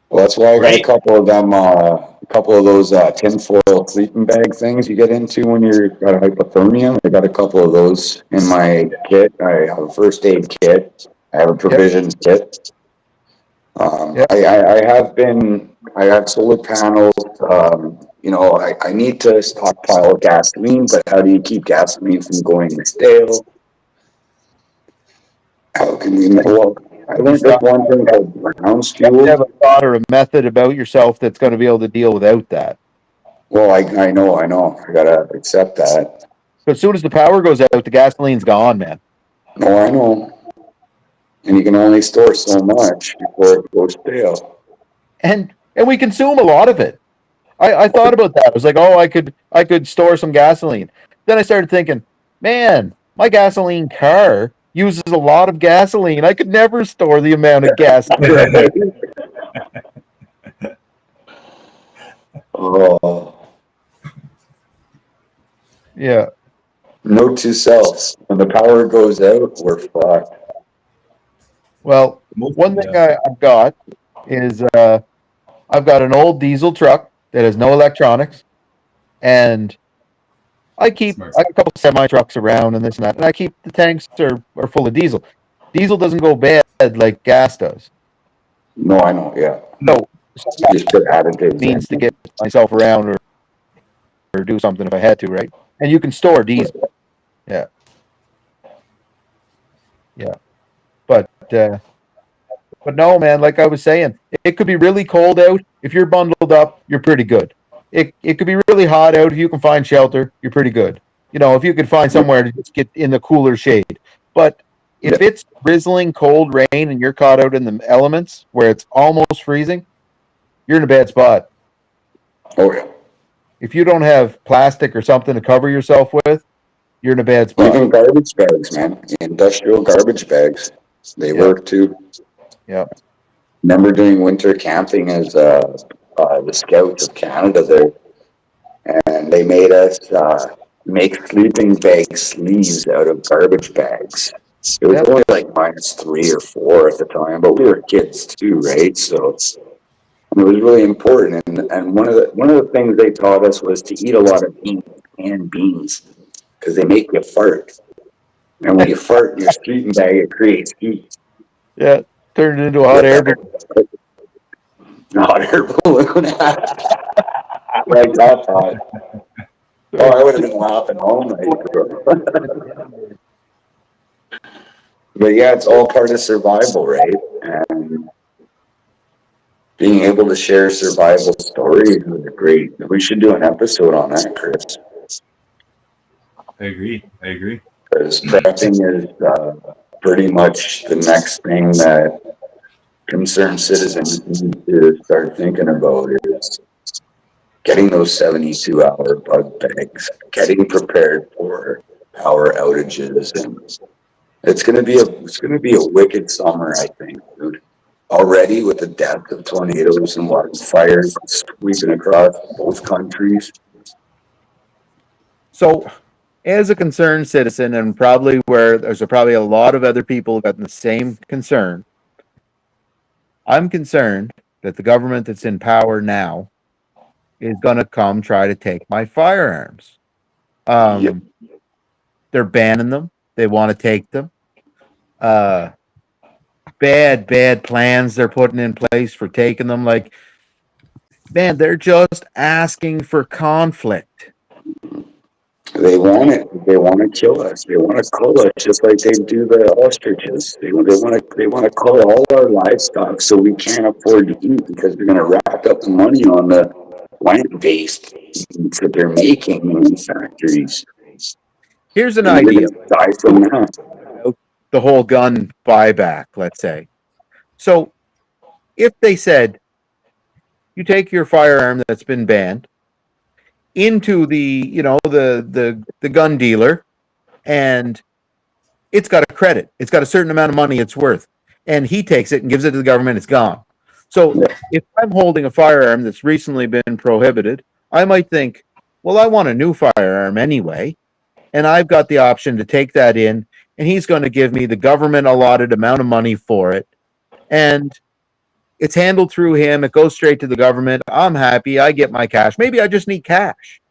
Well, that's why I got a Right. couple of them, a couple of those tinfoil sleeping bag things you get into when you're got hypothermia. I got a couple of those in my kit. I have a first aid kit. I have a Yep. provisions kit. Yep. I have solar panels. I need to stockpile gasoline, but how do you keep gasoline from going stale? How can you, well, I You learned this stop. one thing called brown You have to fuel. have a thought or a method about yourself that's going to be able to deal without that. Well, I know. I gotta accept that. But as soon as the power goes out, the gasoline's gone, man. No, I know. And you can only store so much before it goes stale. And we consume a lot of it. I thought about that. I was like, oh, I could store some gasoline. Then I started thinking, man, my gasoline car uses a lot of gasoline. I could never store the amount of gas. Oh, Yeah. note to self: when the power goes out, we're fucked. Well, Most, one thing yeah. I've got is I've got an old diesel truck that has no electronics, and Smart. I got a couple semi trucks around and this and that, and I keep the tanks are full of diesel. Diesel doesn't go bad like gas does. No, I know. Yeah, So you just put additives means to in. get myself around or do something if I had to, right? And you can store diesel. Yeah. Yeah. But but no, man, like I was saying, it could be really cold out. If you're bundled up, you're pretty good. It could be really hot out. If you can find shelter, you're pretty good. If you could find somewhere to just get in the cooler shade. But Yeah. if it's drizzling cold rain and you're caught out in the elements where it's almost freezing, you're in a bad spot. Oh yeah. If you don't have plastic or something to cover yourself with, you're in a bad spot. Even garbage bags, man. Industrial garbage bags. They Yeah. work too. Yeah. Remember doing winter camping as the Scouts of Canada there, and they made us make sleeping bag sleeves out of garbage bags. It was Yep. only like -3 or -4 at the time, but we were kids too, right? So it was really important. And one of the things they taught us was to eat a lot of beans, canned beans, because they make you fart. And when you fart in your sleeping bag, it creates heat. Yeah. Turned it into a hot air balloon. Hot air balloon. Like that thought. Oh, I would have been laughing all night, bro. But yeah, it's all part of survival, right? And being able to share survival stories is great. We should do an episode on that, Chris, I agree. I agree. because prepping is pretty much the next thing that concerned citizens need to start thinking about is getting those 72-hour bug bags, getting prepared for power outages, and it's gonna be a wicked summer, I think, dude. Already with the depth of tornadoes and wildfires sweeping across both countries. So, as a concerned citizen, and probably where there's probably a lot of other people who got the same concern, I'm concerned that the government that's in power now is going to come try to take my firearms. Yep. They're banning them. They want to take them. Bad plans they're putting in place for taking them. Like, man, they're just asking for conflict. They want it. They want to kill us. They want to cull us just like they do the ostriches. They want to cull all our livestock so we can't afford to eat because they're going to rack up the money on the plant-based meats that they're making in these factories. Here's an And we're idea. going to die from that. The whole gun buyback, let's say. So if they said you take your firearm that's been banned into the gun dealer, and it's got a credit, it's got a certain amount of money it's worth, and he takes it and gives it to the government, it's gone. So if I'm holding a firearm that's recently been prohibited, I might think, well, I want a new firearm anyway, and I've got the option to take that in, and he's going to give me the government allotted amount of money for it, and it's handled through him. It goes straight to the government. I'm happy. I get my cash. Maybe I just need cash.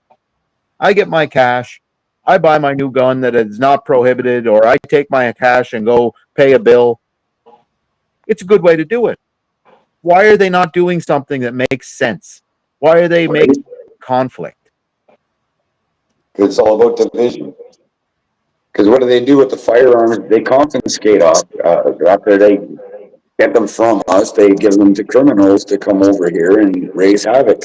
I get my cash. I buy my new gun that is not prohibited, or I take my cash and go pay a bill. It's a good way to do it. Why are they not doing something that makes sense? Why are they making conflict? It's all about division. Because what do they do with the firearms? They confiscate off after they get them from us. They give them to criminals to come over here and raise havoc.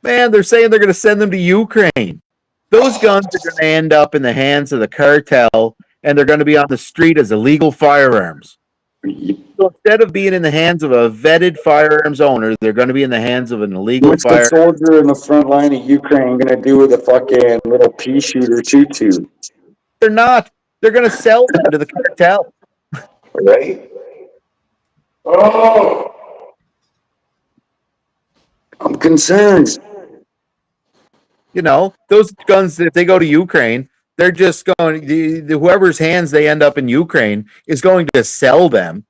Man, they're saying they're going to send them to Ukraine. Those guns are going to end up in the hands of the cartel, and they're going to be on the street as illegal firearms. So instead of being in the hands of a vetted firearms owner, they're going to be in the hands of an illegal What's the soldier in the front line of Ukraine going to do with a fucking little pea shooter tutu? They're not. They're going to sell them to the cartel. Right? Oh! I'm concerned. You know, those guns, if they go to Ukraine, they're just going, whoever's hands they end up in Ukraine is going to sell them.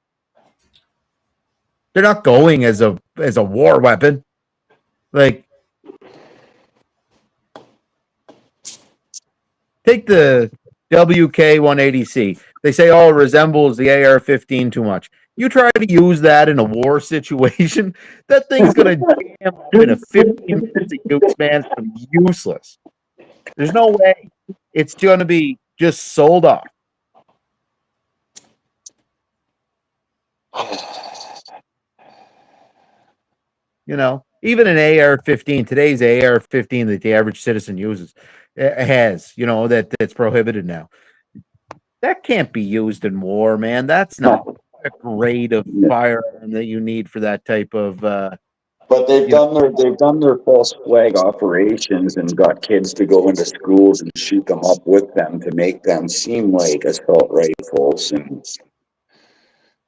They're not going as a war weapon. Like, take the WK-180C. They say, oh, it resembles the AR-15 too much. You try to use that in a war situation, that thing's going to jam up in a 15 minutes of use, man. It's going to be useless. There's no way. It's going to be just sold off. You know, even an AR-15, today's AR-15 that the average citizen uses, has, that's prohibited now. That can't be used in war, man. That's not a grade of firearm that you need for that type of. But they've done their false flag operations and got kids to go into schools and shoot them up with them to make them seem like assault rifles. And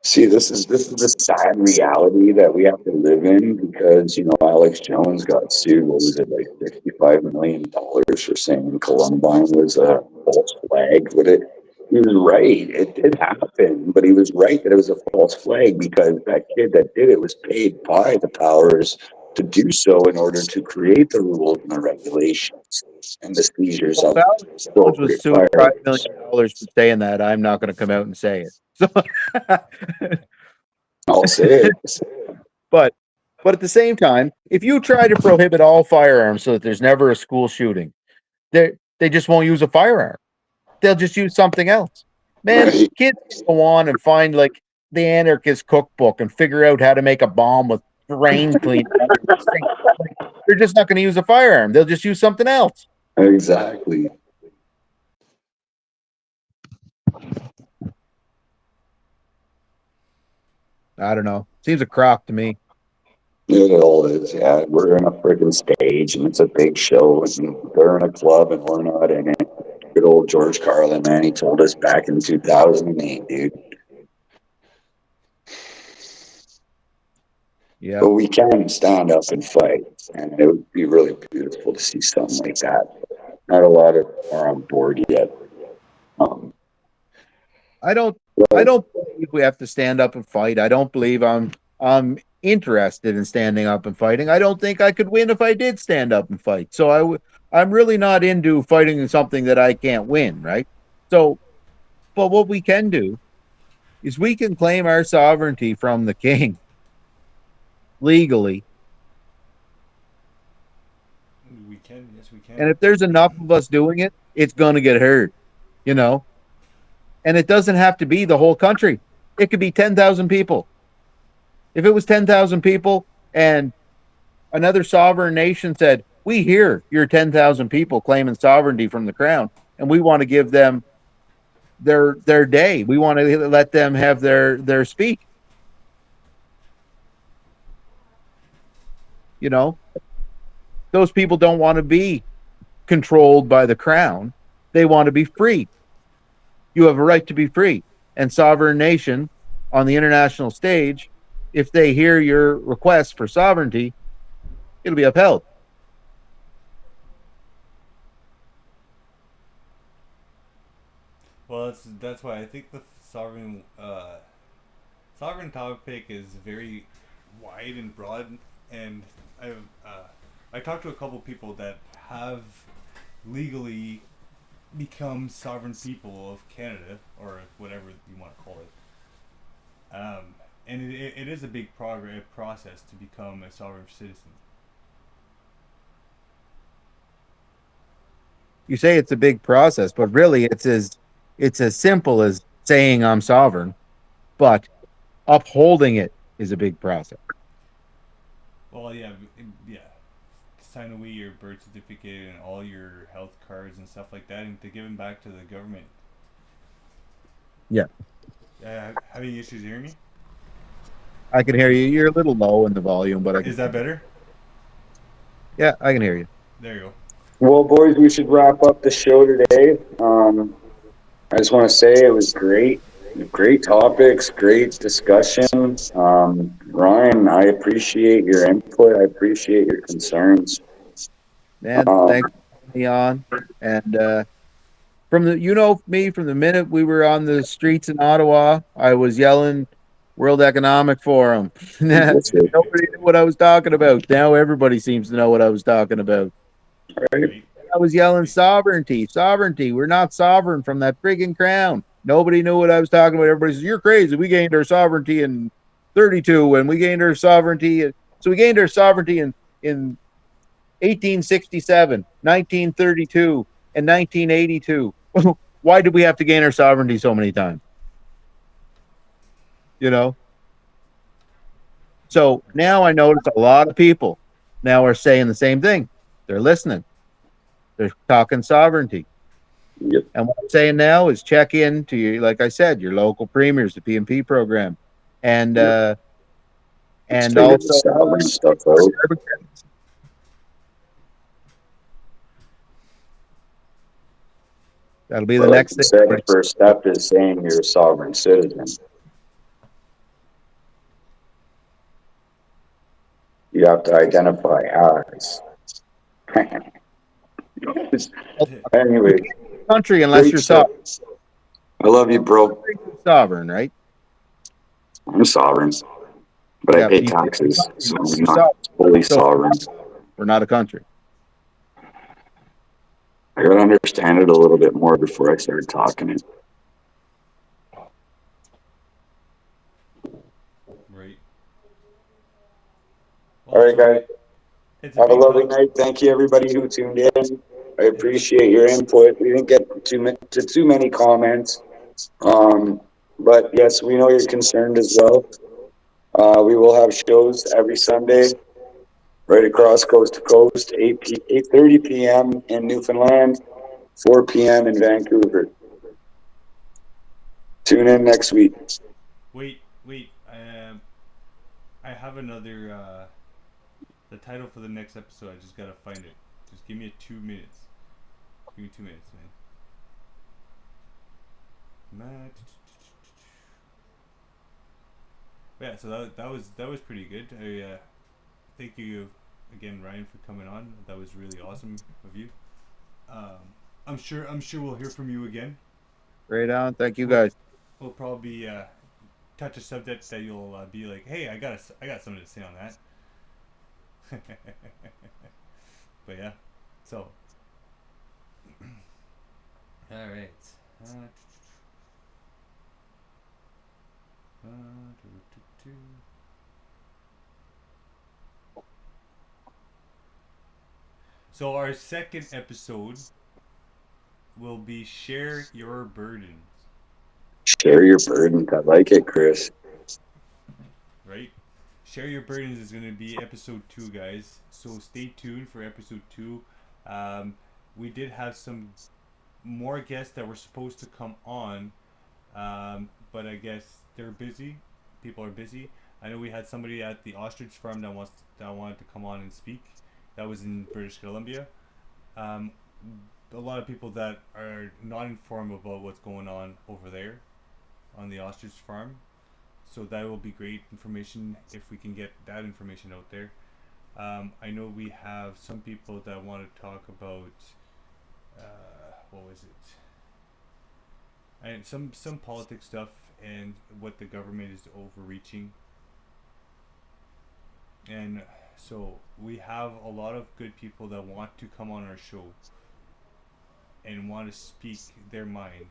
see, this is the sad reality that we have to live in because Alex Jones got sued. What was it, like $65 million for saying Columbine was a false flag? He was right. It did happen, but he was right that it was a false flag because that kid that did it was paid by the powers to do so in order to create the rules and the regulations and the seizures of Alex Jones was sued $5 million for saying that. I'm not going to come out and say it. So, I'll say it. But at the same time, if you try to prohibit all firearms so that there's never a school shooting, they just won't use a firearm. They'll just use something else. Man, kids can go on and find like the anarchist cookbook and figure out how to make a bomb with drain cleaner. They're just not going to use a firearm. They'll just use something else. Exactly. I don't know. Seems a crock to me. It all is, yeah. We're in a freaking stage and it's a big show and they're in a club and we're not in it. Good old George Carlin, man, he told us back in 2008, dude. Yeah. But we can stand up and fight, and it would be really beautiful to see something like that. Not a lot of are on board yet. I don't believe we have to stand up and fight. I don't believe I'm interested in standing up and fighting. I don't think I could win if I did stand up and fight. So I'm really not into fighting in something that I can't win, right? So but what we can do is we can claim our sovereignty from the king legally. We can, yes, we And can. if there's enough of us doing it, it's going to get heard, you know? And it doesn't have to be the whole country. It could be 10,000 people. If it was 10,000 people and another sovereign nation said, "We hear your 10,000 people claiming sovereignty from the crown, and we want to give them their day. We want to let them have their speak." You know, those people don't want to be controlled by the crown. They want to be free. You have a right to be free. And sovereign nation on the international stage, if they hear your request for sovereignty, it'll be upheld. Well, that's why I think the sovereign topic is very wide and broad, and I talked to a couple people that have legally become sovereign people of Canada or whatever you want to call it. And it is a big process to become a sovereign citizen. You say it's a big process, but really it's as simple as saying I'm sovereign, but upholding it is a big process. Well, yeah, yeah. Sign away your birth certificate and all your health cards and stuff like that, and to give them back to the government. Yeah. Having issues hearing me? I can hear you. You're a little low in the volume, but Is that better? Yeah, I can hear you. There you go. Well, boys, we should wrap up the show today. I just want to say it was great. Great topics, great discussion. Ryan, I appreciate your input. I appreciate your concerns. Man, thanks for having me on. And from from the minute we were on the streets in Ottawa, I was yelling World Economic Forum. Nobody That's it. knew what I was talking about. Now everybody seems to know what I was talking about. Right? I was yelling sovereignty, sovereignty. We're not sovereign from that frigging crown. Nobody knew what I was talking about. Everybody says, "You're crazy. We gained our sovereignty in 32 and we gained our sovereignty." So we gained our sovereignty in 1867, 1932, and 1982. Why did we have to gain our sovereignty so many times? You know? So now I notice a lot of people now are saying the same thing. They're listening. They're talking sovereignty. Yep. And what I'm saying now is check in to your, like I said, your local premiers, the PMP program, and Yep. and Figure also the sovereign stuff out. That'll be the But like next you thing. said, the first step is saying you're a sovereign citizen. You have to identify as. Anyway, Country, unless great you're show. I love you, bro. sovereign, right? I'm sovereign, but I pay taxes, so I'm not fully sovereign. We're not a country. I gotta understand it a little bit more before I start talking it. Right. All right, guys. It's Have a big lovely topic. night. Thank you, everybody who tuned in. I appreciate your input. We didn't get to too many comments, but yes, we know you're concerned as well. We will have shows every Sunday, right across coast to coast. 8:30 p.m. in Newfoundland, 4 p.m. in Vancouver. Tune in next week. Wait. I have another. The title for the next episode. I just gotta find it. Just give me 2 minutes. Give me 2 minutes, man. Yeah, so that was pretty good. I thank you again, Ryan, for coming on. That was really awesome of you. I'm sure we'll hear from you again. Right on. Thank you guys. We'll probably touch a subject that you'll be like, hey, I got something to say on that. But yeah, so all right. So our second episode will be share your burdens. Share your burdens. I like it, Chris. Right? Share your burdens is going to be episode 2, guys. So stay tuned for episode 2. We did have some more guests that were supposed to come on, but I guess they're busy. People are busy. I know we had somebody at the ostrich farm that wanted to come on and speak. That was in British Columbia. A lot of people that are not informed about what's going on over there on the ostrich farm. So that will be great information if we can get that information out there. I know we have some people that want to talk about what was it? And some politics stuff and what the government is overreaching. And so we have a lot of good people that want to come on our show and want to speak their mind.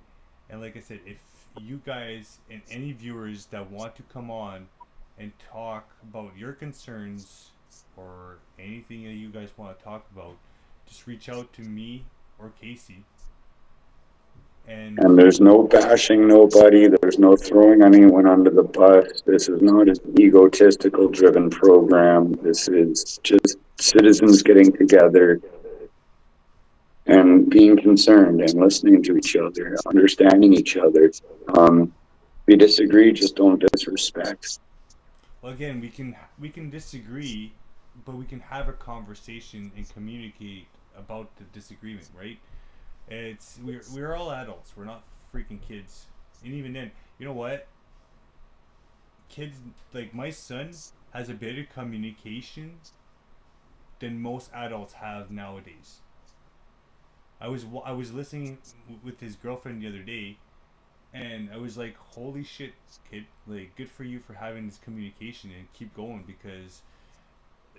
And like I said, if you guys and any viewers that want to come on and talk about your concerns or anything that you guys want to talk about, just reach out to me or Casey. And there's no bashing nobody. There's no throwing anyone under the bus. This is not an egotistical driven program. This is just citizens getting together and being concerned and listening to each other, understanding each other. If you disagree, just don't disrespect. well, again, we can disagree, but we can have a conversation and communicate about the disagreement, right? We're all adults. We're not freaking kids. And even then, you know what? Kids, like my son has a better communication than most adults have nowadays. I was listening with his girlfriend the other day, and I was like, "Holy shit, kid! Like, good for you for having this communication and keep going because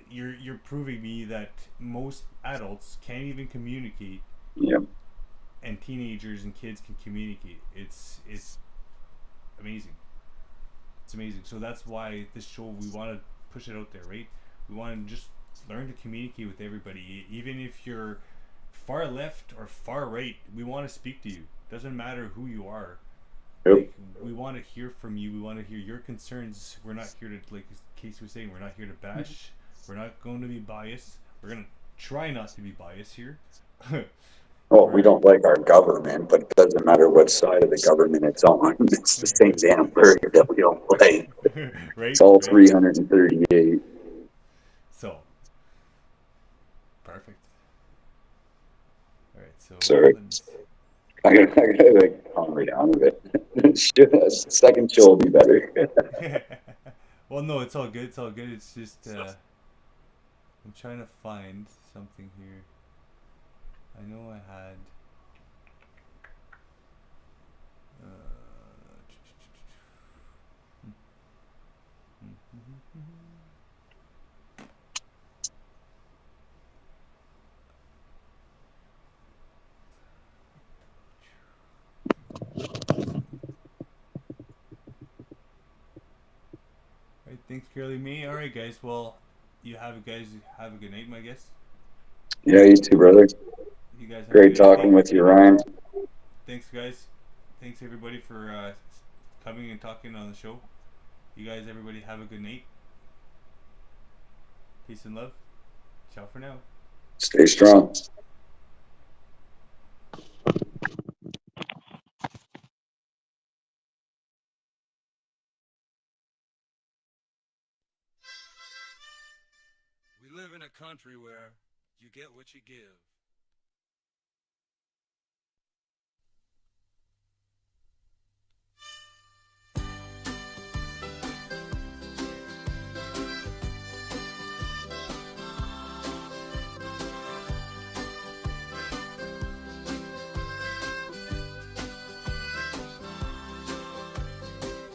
you're proving me that most adults can't even communicate, Yep. and teenagers and kids can communicate. It's amazing. It's amazing. So that's why this show we want to push it out there, right? We want to just learn to communicate with everybody, even if you're far left or far right. We want to speak to you. Doesn't matter who you are. Yep. Like, we want to hear from you. We want to hear your concerns. We're not here to, like Casey was saying, we're not here to bash. We're not going to be biased. We're going to try not to be biased here. Well, we don't like our government, but it doesn't matter what side of the government it's on. It's the same damn burger that we don't like. Right? It's all Right? 338. So, perfect. All right, so Sorry. I gotta like calm her down a bit. Second show will be better. well, no, it's all good. It's all good. It's just I'm trying to find something here. I know I had. Alright, thanks, Curly Me. Alright, guys. Well, you have a good night, my guess. Yeah, you too, brother. You guys have a Great good talking day. with you, Ryan. Thanks, guys. Thanks everybody for coming and talking on the show. You guys, everybody, have a good night. Peace and love. Ciao for now. Stay strong. We live in a country where you get what you give.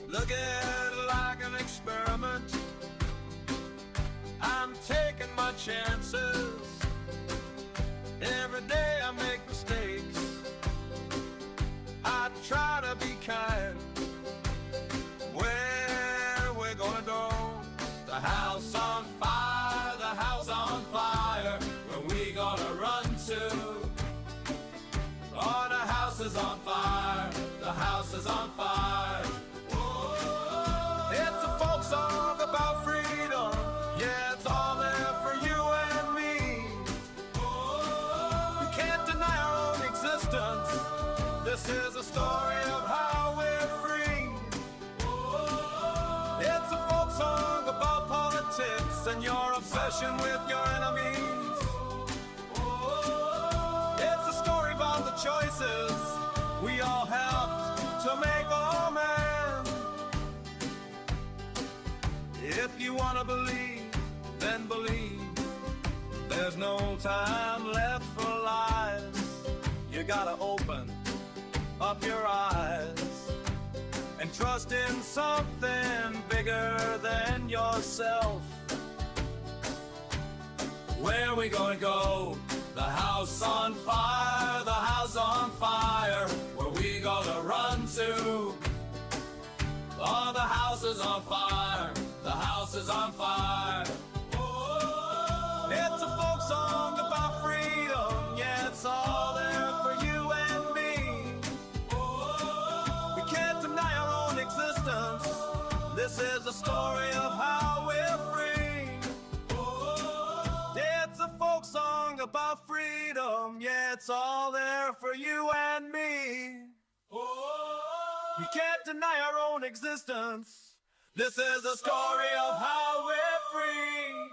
Look at it like an experiment. I'm taking my chances. Every day I make mistakes. I try to be kind. Where we're gonna go? The house on fire, the house on fire. Where we gonna run to? Oh, the house is on fire, the house is on fire. It's a folk song about freedom. Yeah, it's all there for you and me. We can't deny our own existence. This is a story of how we're free. It's a folk song about politics and your obsession with your enemies. It's a story about the choices we all have to make, oh man. If you wanna believe, then believe. There's no time left for lies. You gotta open up your eyes and trust in something bigger than yourself. Where we gonna go? The house on fire, the house on fire. Where we gonna run to? Oh, the house is on fire, the house is on fire. Oh, it's a folk song about freedom. Yeah, it's all there for you and me. Oh, we can't deny our own existence. This is a story of how we're free. Oh, it's a folk song about freedom. Yeah, it's all there for you and me. We can't deny our own existence. This is a story of how we're free.